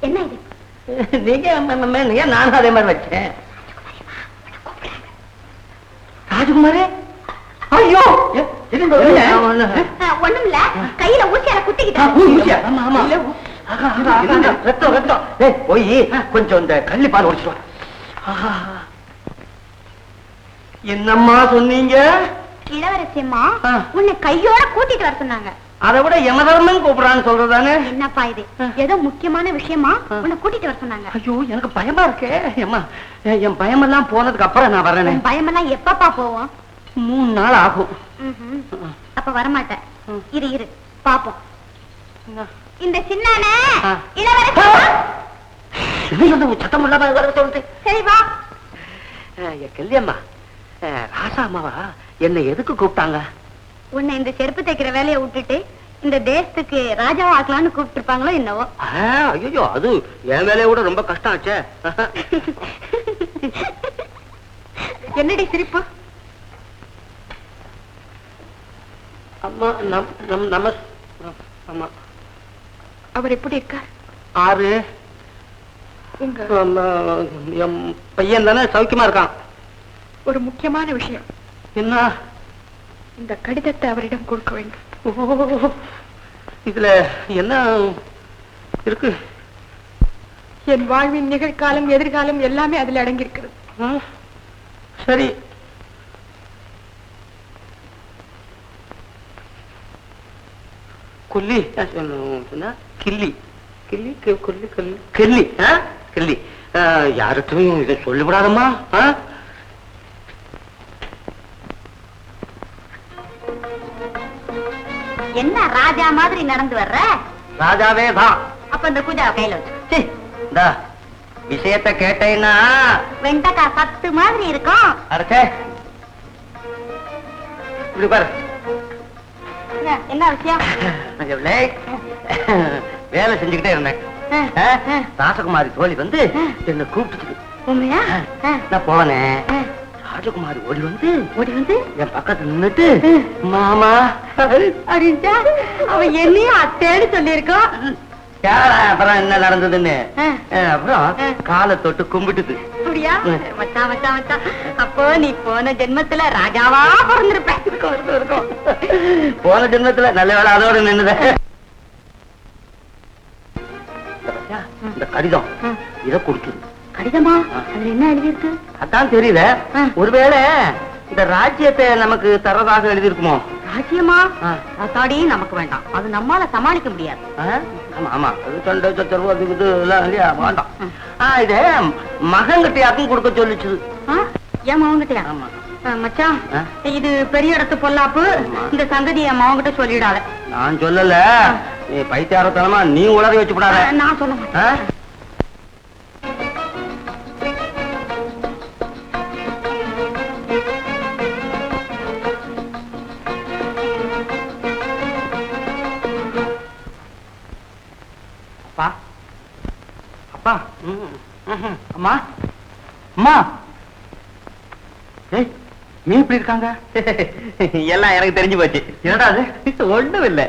என்ன இது? நீங்க நானும் அதே மாதிரி வச்சேன். ராஜகுமாரே, ஐயோ ஒண்ணும் இல்ல, கையில ஊசியால குத்திக்கிட்டேன். ரத்தம் ரத்தம். போய் கொஞ்சம் இந்த கள்ளி பால் ஒடிச்சுவா. என்னம்மா சொன்னீங்க? இளவரசியம்மா உன்னை கையோட கூட்டிட்டு வர சொன்னாங்க. அதை விட யமதர்மன் கூப்பிடான்னு சொல்றதானே? என்னப்பா இது, ஏதோ முக்கியமான விஷயமா உன்னை கூட்டிட்டு வர சொன்னாங்க. ஐயோ, எனக்கு பயமா இருக்கே. அம்மா, என் பயமெல்லாம் போனதுக்கு அப்புறம் நான் வரேன். பயமெல்லாம் எப்பப்பா போவோம்? 3 நாள் ஆகும். அப்ப வரமாட்டேன். இரு இரு பாப்போம். இந்த சின்ன இளவரசி சத்தம் இல்லாம சரி வா. கல்யாணமா ராசா அம்மாவா என்னை எதுக்கு கூப்பிட்டாங்க? உன்னை இந்த செருப்பு தைக்கிற வேலையை விட்டுட்டு இந்த தேசத்துக்கு ராஜாவா ஆக்கலாம்னு கூப்பிட்டு இருப்பாங்களோ என்னவோ. ஐயோ அது என் வேலையை விட ரொம்ப கஷ்டம் ஆச்சே. என்னடி சிரிப்பு? அம்மா அம்மா அவர் எப்படி இருக்கார்? ஆறு உங்க என் பையன் தானே சௌக்கியமா இருக்கான். ஒரு முக்கியமான விஷயம். என்ன? இந்த கடிதத்தை அவரிடம் கொடுக்க வேண்டும். இதுல என்ன இருக்கு? என் வாழ்வின் நிகழ்காலம் எதிர்காலம் எல்லாமே அதில் அடங்கியிருக்கிறது. சரி. கொல்லி கிள்ளி கிள்ளி கொல்லி கல்லி கிள்ளி கிள்ளி யாருக்கும் இதை சொல்லிவிடாதம்மா. என்ன ராஜா மாதிரி நடந்து வர்ற? ராஜாவே தான். அப்ப இந்த பூஜாவை கையில வச்சு இந்த விஷயத்தை கேட்டேன்னா வெண்டைக்காய் சத்து மாதிரி இருக்கும். அரசே இப்படி பாரு. என்ன விஷயம்? வேலை செஞ்சுக்கிட்டே இருந்தேன். ராசகுமாரி தோழி வந்து என்ன கூப்பிட்டு உண்மையா? நான் போனேன். ராஜகுமாரி ஓடி வந்து என் பக்கத்துல நின்னுட்டு மாமா அப்படின்ட்டா அவன் என்னையும் அத்தேன்னு சொல்லியிருக்கோம். அப்புறம் என்ன நடந்ததுன்னு அப்புறம் காலை தொட்டு கும்பிட்டுது. அப்படியா? மச்சான் மச்சான் மச்சான், அப்போ நீ போன ஜென்மத்துல ராஜாவா பிறந்திருப்ப. இருக்கும் போன ஜென்மத்துல நல்ல வேலை அதோட நின்னுத. இந்த கடிதம் இத கொடுத்துது. கடிதமா? அதுல என்ன எழுதியிருக்கு? அதான் தெரியல. ஒருவேளை இந்த ராஜ்யத்தை நமக்கு தரதாக எழுதியிருக்குமோ? ராஜ்யமா? அத்தாடி நமக்கு வேண்டாம், அது நம்மால சமாளிக்க முடியாது. ஆமா ஆமா, அது சண்டை சச்சரவு அது இது எல்லாம் இல்லையா, வேண்டாம். இது மகன்கிட்ட யாருக்கும் கொடுக்க சொல்லிச்சுது. ஏன் மகன்கிட்டயா? ஆமா மச்சான், இது பெரிய இடத்து பொல்லாப்பு. இந்த சங்கதி என் மகன்கிட்ட சொல்லிடாத. நான் சொல்லல, நீ பைத்தியாரத்தனமா நீ உளறி வச்சு விடாத. நான் சொல்ல மாட்டேன். அப்பா அப்பா அம்மா அம்மா, ஏய் நீ இப்படி இருக்காங்க? எல்லாம் எனக்கு தெரிஞ்சு போச்சு. என்னடா அது? ஒண்ணும் இல்ல.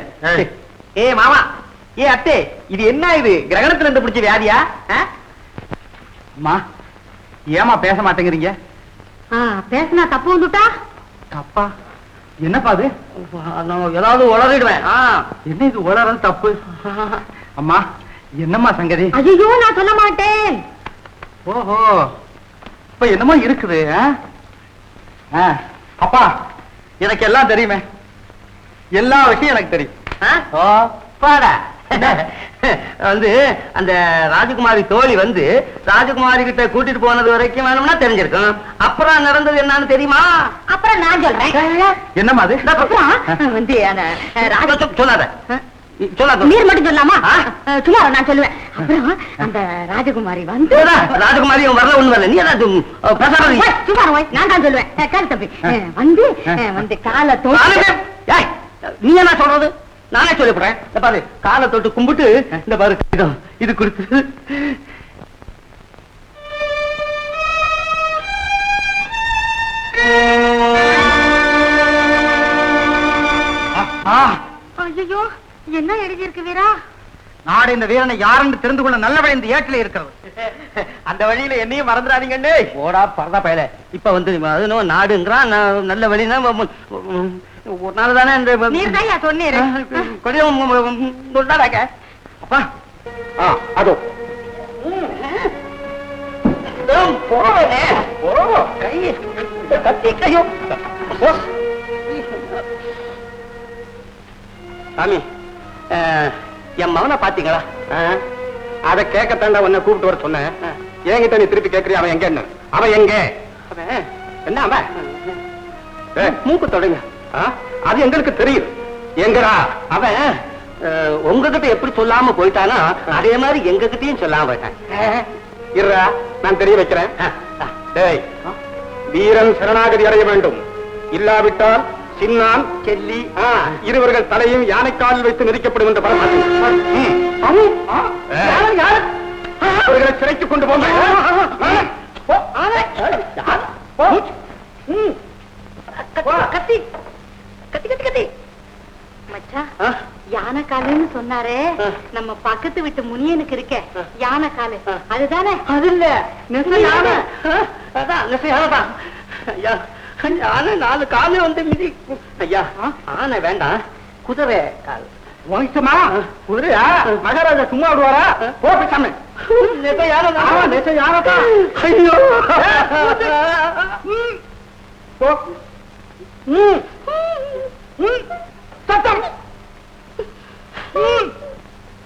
ஏ மாமா, ஏ அத்தே, இது என்ன? இது கிரகணத்துல இருந்து பிடிச்ச வியாதியா? அம்மா ஏமா பேச மாட்டேங்கிறீங்க? பேசினா தப்பு வந்துட்டா? தப்பா? என்னப்பா அது? நான் ஏதாவது உளறிடுவேன். என்ன இது உளறது தப்பு? அம்மா என்னம்மா சங்கதி? ஐயோ நான் சொல்ல மாட்டேன். ஓஹோ, இப்ப என்னமோ இருக்குது. அப்பா எனக்கு எல்லாம் தெரியுமே, எல்லா விஷயம் எனக்கு தெரியும். வந்து அந்த ராஜகுமாரி தோழி வந்து ராஜகுமாரி கிட்ட கூட்டிட்டு போனது வரைக்கும் வேணும்னா தெரிஞ்சிருக்கும். அப்புறம் நடந்தது என்னன்னு தெரியுமா? அப்புறம் நான் சொல்றேன். என்னம்மா அது? வந்து சொல்லாத சொல்லாத. நீர் மட்டும் சொல்லாமா? சும்மா நான் சொல்லுவேன். அப்புறம் அந்த ராஜகுமாரி வந்து ராஜகுமாரி வரல, ஒண்ணு வரல. நீ சும்மா நான் தான் சொல்லுவேன். கேளு தம்பி, வந்து வந்து காலை தோட்டு. நீ என்ன சொல்றது? நானே சொல்லிவிடுறேன். இந்த பாரு, காலை தொட்டு கும்பிட்டு இந்த பாரு இது கொடுத்து ஐயோ என்ன எழுதி இருக்கு வீரா? நாடு இந்த வீரனை யாருன்னு தெரிந்து கொள்ள நல்ல வழி இந்த ஏட்டிலே இருக்கிறது. அந்த வழியில என்னையும் மறந்துடாதீங்கன்னு. ஓடா பரதா பயல. இப்ப வந்து அது நாடுங்கிறான், நல்ல வழினா ஒரு நாள் தானே இந்த நீர்தாயா சொன்னீரு. கொஞ்சம் அப்பா அதோ சாமி, என் மகனை பாத்தீங்களா? அதை கேட்கத்தாண்டா உன்னை கூப்பிட்டு வர சொன்னேன். என்கிட்ட நீ திருப்பி கேட்கறிய? அவன் எங்க? அவன் எங்க? என்ன அவன்? மூக்கு தொடங்க. அது எங்களுக்கு தெரியும். எங்கடா அவன்? உங்ககிட்ட எப்படி சொல்லாம போயிட்டானா அதே மாதிரி எங்க கிட்டயும் சொல்லாம போயிட்டான். இருடா, நான் தெரிய வைக்கிறேன். டேய், வீரன் சரணாகதி அடைய வேண்டும். இல்லாவிட்டால் சின்னான் செல்லி இருவர்கள் தலையும் யானைக்காலில் வைத்து மிதிக்கப்படும் என்று அவர்களை சிறைக்கு கொண்டு போங்க. கத்தி கத்தி கத்தி கத்தி மச்சான், யானை காலுன்னு சொன்னாரே, நம்ம பக்கத்து வீட்டு முனியனுக்கு இருக்க யானை காலு அதுதானே? அது இல்ல, நெச யானை. அதான் நெச யானைதான். ஐயா, யானை 4 காலு வந்து மிதி. ஐயா, ஆனை வேண்டாம், குதிரை கால். வயசுமா குதிரையா? மகாராஜா சும்மா விடுவாரா? போட்டு சாமி. நெச யானை, நெச யானைதான். ஐயோ, சத்தம்.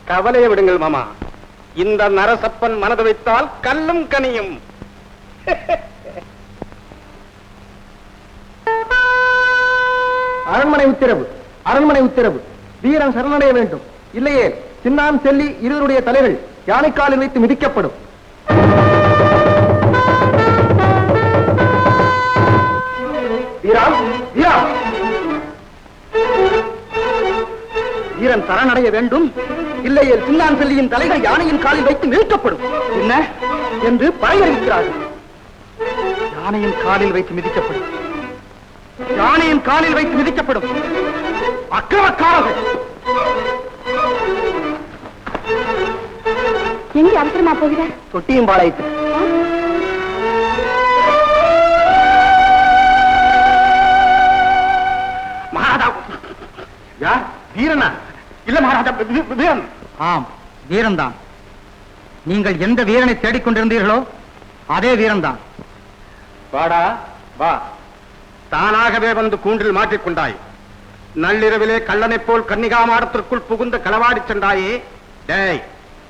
கவலையை விடுங்கள் மாமா. இந்த நரசப்பன் மனது வைத்தால் கல்லும் கனியும். அரண்மனை உத்தரவு, அரண்மனை உத்தரவு. வீரன் சரணடைய வேண்டும். இல்லையே சின்னான் செல்லி இருவருடைய தலைகள் யானைக்காலில் வைத்து மிதிக்கப்படும். வீரன் சரணடைய வேண்டும். இல்லையே சின்னான் செல்லியின் தலைகள் யானையின் காலில் வைத்து மிதிக்கப்படும். என்ன என்று பறையறிவிக்கிறார்கள். யானையின் காலில் வைத்து மிதிக்கப்படும். யானையின் காலில் வைத்து மிதிக்கப்படும். அக்கிரமக்காரர்கள். எங்க அவசரமா போகிறார்? தொட்டியும் பாளையத்து. மகாராஜா யார்? வீரனா? இல்ல மகாராஜா, வீரன். ஆம், வீரன்தான். நீங்கள் எந்த வீரனை தேடிக்கொண்டிருந்தீர்களோ அதே வீரன்தான். வாடா வா. தானாகவே வந்து கூண்டில் மாற்றிக்கொண்டாய். நள்ளிரவிலே கள்ளனைப் போல் கன்னிகா மாடத்திற்குள் புகுந்து களவாடி சென்றாயே. டேய்,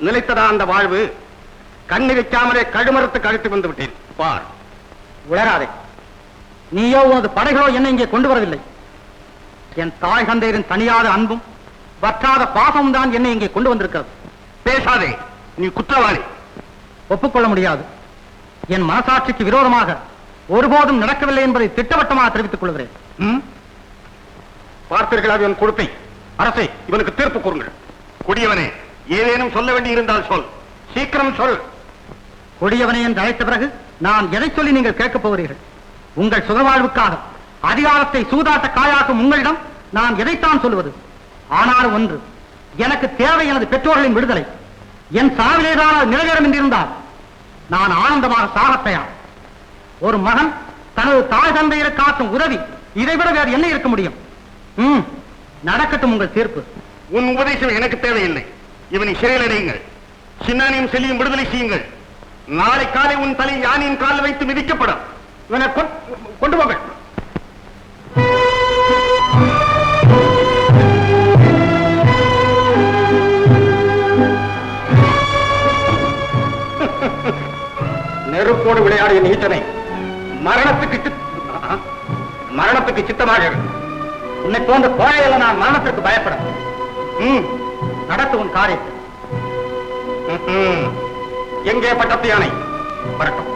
நிலைத்ததா அந்த வாழ்வு? கண்ணி வைக்காமலே கழுமரத்துக்கு அழைத்து வந்து விட்டேன். பார். உளராதே. நீயோ உனது படைகளோ என்னை இங்கே கொண்டு வரவில்லை. என் தாய் தந்தையரின் தனியாத அன்பும் வற்றாத பாசமும் தான் என்னை இங்கே கொண்டு வந்திருக்கிறது. பேசாதே, நீ குற்றவாளி. ஒப்புக்கொள்ள முடியாது. என் மனசாட்சிக்கு விரோதமாக ஒருபோதும் நடக்கவில்லை என்பதை திட்டவட்டமாக தெரிவித்துக் கொள்கிறேன். பார்த்தீர்களா இவன் கொடுப்பை? அரசே, இவனுக்கு தீர்ப்பு கூறுங்கள். கொடியவனே, ஏதேனும் சொல்ல வேண்டியிருந்தால் சொல். சீக்கிரம் சொல். கொடியவனை என்று அழைத்த பிறகு நான் எதை சொல்லி நீங்கள் கேட்கப் போகிறீர்கள்? உங்கள் சுகவாழ்வுக்காக அதிகாரத்தை சூதாட்ட காயாக்கும் உங்களிடம் நான் எதைத்தான் சொல்லுவது? ஆனாலும் ஒன்று, எனக்கு தேவை எனது பெற்றோர்களின் விடுதலை. என் சாவிலேதான் அது நிறைவேறும் என்றிருந்தால் நான் ஆனந்தமாக சாகத் தயார். ஒரு மகன் தனது தாய் தந்தையரை காட்டும் உதவி இதைவிட வேறு என்ன இருக்க முடியும்? நடக்கட்டும் உங்கள் தீர்ப்பு. உன் உபதேசம் எனக்கு தேவையில்லை. இவனை சிறையில் அடையுங்கள். சின்னானியும் செல்லியும் விடுதலை செய்யுங்கள். நாளை காலை உன் தலை யானையின் காலில் வைத்து மிதிக்கப்படும். இவனை கொண்டு போங்கள். நெருப்போடு விளையாடிய நீச்சனை மரணத்துக்கு சித்தமாக இரு. உன்னை போன்ற கோழையில நான் மரணத்திற்கு பயப்பட. நடத்து உன் காரியத்தை. எங்கே பட்டத்து யானை? வரட்டும்.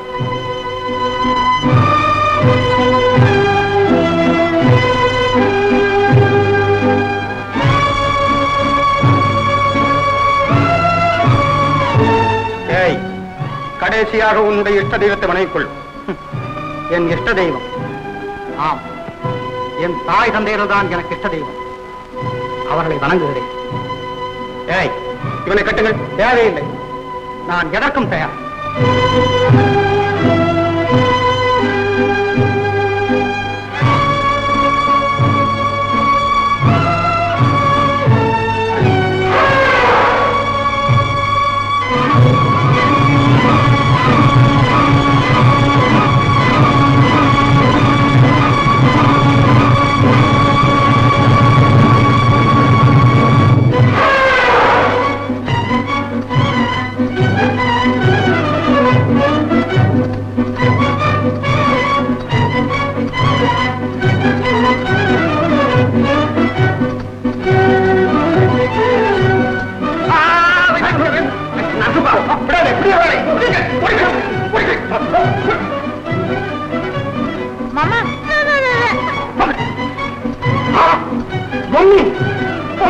கடைசியாக உன்னுடைய இஷ்ட தெய்வத்தை வணங்கிக்கொள். என் இஷ்ட தெய்வம்? ஆம், என் தாய் தந்தையர்கள் தான் எனக்கு இஷ்ட தெய்வம். அவர்களை வணங்குகிறேன். ஏய், இவனை கட்டுங்கள். தேவையில்லை, நான் எதற்கும் தயார்.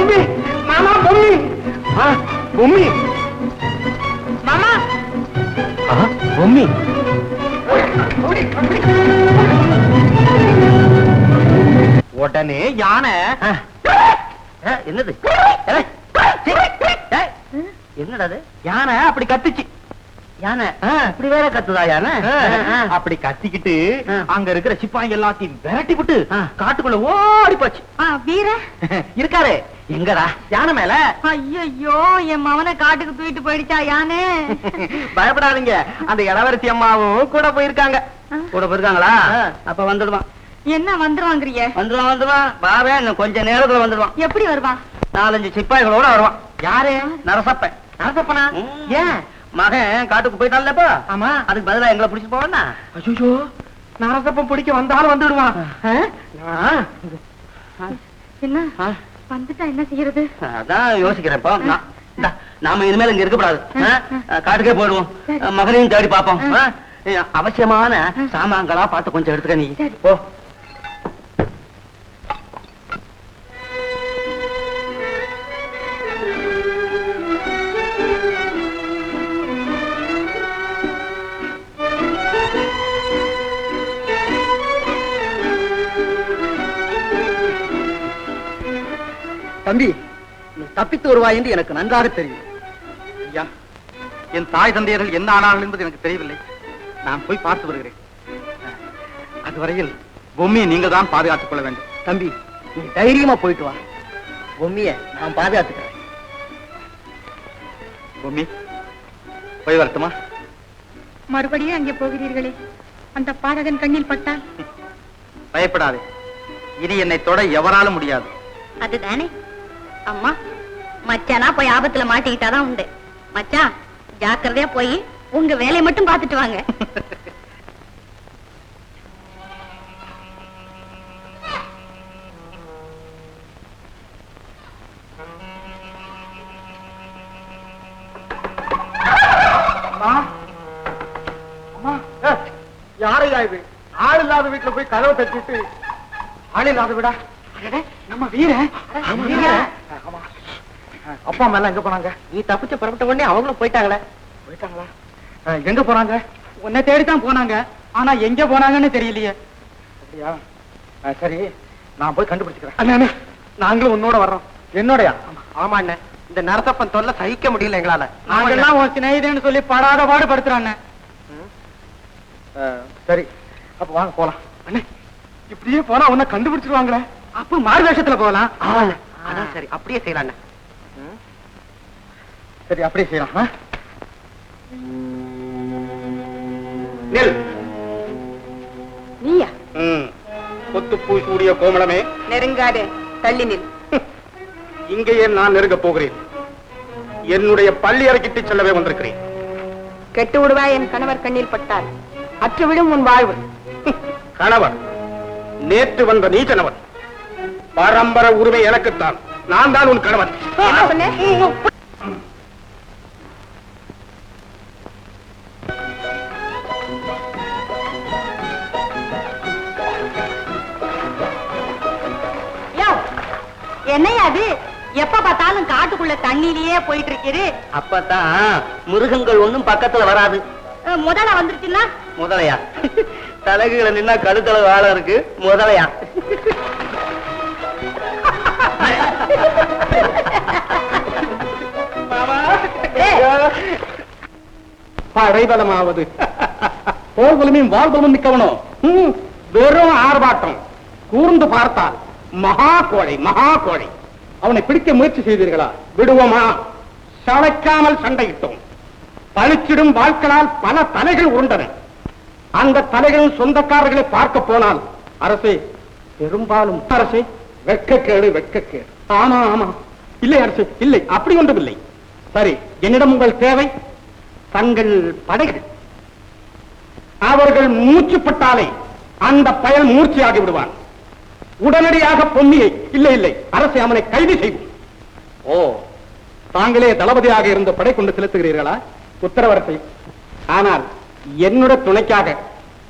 பொம்மி மாமா பொம்மி பொம்மி மாமா பொம்மி உடனே யானை என்னது என்னடா அது? யானை அப்படி கத்துச்சு. யானை இப்படி வேற கத்துதா யானை? அப்படி கத்திக்கிட்டு அங்க இருக்கிற சிப்பாங்க எல்லாத்தையும் விரட்டி விட்டு காட்டுக்குள்ள ஓடி போச்சு. வீர இருக்காரு எங்கடா? யானை மேல. ஐயோ என் மவனை காட்டுக்கு தூக்கிட்டு போயிடுச்சா யானே? பயப்படாதீங்க, அந்த இளவரசி அம்மாவும் கூட போயிருக்காங்க. கூட போயிருக்காங்களா? அப்ப வந்துடுவான். என்ன வந்துருவாங்கறிய? வந்துடுவான் பாவே, இன்னும் கொஞ்ச நேரத்துல வந்துடுவான். எப்படி வருவான்? 4-5 சிப்பாய்களோட வருவான். யாரு? நரசப்பன். நரசப்பனா? ஏன்? மகன் காட்டுக்கு போயிட்டான்லப்பா. ஆமா. அதுக்கு பதிலா எங்களை பிடிச்சு போவானா? ஐயோ, நரசப்பன் பிடிக்க வந்தாலும் வந்துடுவான். என்ன வந்துட்டா என்ன செய்யறது? அதான் யோசிக்கிறேன்ப்பா. நாம இனிமேல் இங்க இருக்கக்கூடாது. காட்டுக்கே போயிடுவோம். மகனையும் தேடி பார்ப்போம். அவசியமான சாமான்களா பார்த்து கொஞ்சம் எடுத்துக்க. நீ போ. தம்பி, நீ தப்பித்து வருவாய் என்று எனக்கு நன்றாக தெரியும். ஐயா, என் தாய் தந்தையர்கள் என்ன ஆனார்கள் என்பது எனக்கு தெரியவில்லை. நான் போய் பார்த்து வருகிறேன். அதுவரையில் பொம்மியை நீங்கள் தான் பாதுகாத்துக் கொள்ள வேண்டும். தம்பி, நீ தைரியமா போயிட்டு வா. பொம்மிய நான் பாதுகாத்துக்கிறேன். பொம்மி, போய் வரட்டுமா? மறுபடியும் அங்கே போகிறீர்களே, அந்த பாதகன் கண்ணில் பட்டால்? பயப்படாதே, இனி என்னை தொட எவராலும் முடியாது. அதுதானே அம்மா, மச்சானா போய் ஆபத்துல மாட்டிக்கிட்டாதான் உண்டு. மச்சான், ஜாக்கிரதையா போய் உங்க வேலையை மட்டும் பார்த்துட்டு வாங்க. யாரையா இது? ஆள் இல்லாத வீட்டுல போய் கதவை தட்டிட்டு, ஆள் இல்லாத விடா நம்ம வீர அப்பா அம்மா எல்லாம் எங்க போனாங்க? நீ தப்பிச்ச புறப்பட்ட உடனே அவங்களும் போயிட்டாங்களே. போயிட்டாங்களா? எங்க போனாங்க? உன்னை தேடித்தான் போனாங்க, ஆனா எங்க போனாங்கன்னு தெரியலையே. அப்படியா? சரி, நான் போய் கண்டுபிடிச்சுக்கிறேன். அண்ணே, நாங்களும் உன்னோட வர்றோம். என்னோடயா? ஆமா அண்ணன், இந்த நரசப்பன் தொல்லை சகிக்க முடியல எங்களால. நாங்கெல்லாம் உன் சிநேகிதன்னு சொல்லி படாத பாடுபடுத்துறாங்க. சரி, அப்ப வாங்க போலாம். அண்ணே, இப்படியே போனா உன்னை கண்டுபிடிச்சிருவாங்களே. அப்ப மாறு வேஷத்துல போகலாம். அதான் சரி, அப்படியே செய்யலாம் அண்ணன். சரி, அப்படியே செய்யலாம். நீயா? கொத்து பூசூடிய கோமளமே, நெருங்காதே, தள்ளி நில். இங்கேயே நான் நெருங்க போகிறேன். என்னுடைய பள்ளி அறைக்கிட்டு செல்லவே வந்திருக்கிறேன். கெட்டு விடுவாய் என் கணவர் கண்ணில் பட்டால், அற்றுவிடும் உன் வாழ்வு. கணவர் நேற்று வந்த நீச்சனவன். பரம்பரை உரிமை எனக்குத்தான். நான் தான் உன் கணவன். என்ன சொன்னேன்? என்னையா அது? எப்ப பார்த்தாலும் காட்டுக்குள்ள தண்ணியிலேயே போயிட்டு இருக்கிறது. அப்பதான் மிருகங்கள் ஒண்ணும் பக்கத்துல வராது. முதல்ல வந்துருச்சுன்னா முதலையா? தலகுகளை நின்னா கழுத்தளவு ஆழ இருக்கு. முதலையா? படைபலமாவது போர்பலமையும் வாழ்பலமும் மிக்கவனோ வெறும் ஆர்ப்பாட்டம். கூர்ந்து பார்த்தால் மகா கோழை, மகா கோழை. அவனை பிடிக்க முயற்சி செய்தீர்களா? விடுவோமா? சளைக்காமல் சண்டையிட்டோம். பழிச்சிடும் வாழ்க்களால் பல தலைகள் உருண்டன. அந்த தலைகளின் சொந்தக்காரர்களை பார்க்க போனால் அரசே, பெரும்பாலும் அரசே, வெட்கக்கேடு, வெட்கக்கேடு. ஆமா ஆமா, இல்லை அரசே, இல்லை, அப்படி ஒன்றுமில்லை. சரி, என்னிடம் உங்கள் தேவை தங்கள் படைகள். அவர்கள் மூச்சுப்பட்டாலே அந்த பயல் மூர்ச்சியாகி விடுவான். உடனடியாக பொன்னியை, இல்லை இல்லை அரசே, அவனை கைது செய்வோம். ஓ, தாங்களே தளபதியாக இருந்த படை கொண்டு செலுத்துகிறீர்களா? உத்தரவரசை. ஆனால் என்னுடைய துணைக்காக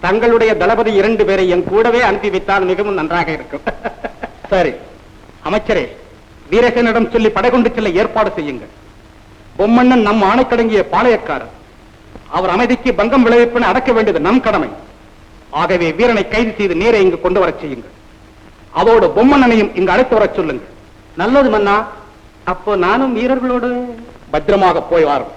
தங்களுடைய தளபதி 2 பேரை என் கூடவே அனுப்பி வைத்தால் மிகவும் நன்றாக இருக்கும். சரி அமைச்சரே, வீரசேனிடம் சொல்லி படை கொண்டு செல்ல ஏற்பாடு செய்யுங்கள். பொம்மண்ணன் நம் ஆணைக்கடங்கிய பாளையக்காரர். அவர் அமைதிக்கு பங்கம் விளைவிப்பன அடக்க வேண்டியது நம் கடமை. ஆகவே வீரனை கைது செய்து நேரே இங்கு கொண்டு வரச் செய்யுங்கள். அதோடு பொம்மண்ணனையும் இங்கு அழைத்து வரச் சொல்லுங்கள். நல்லது மன்னா. அப்போ நானும் வீரர்களோடு பத்திரமாக போய் வாரும்.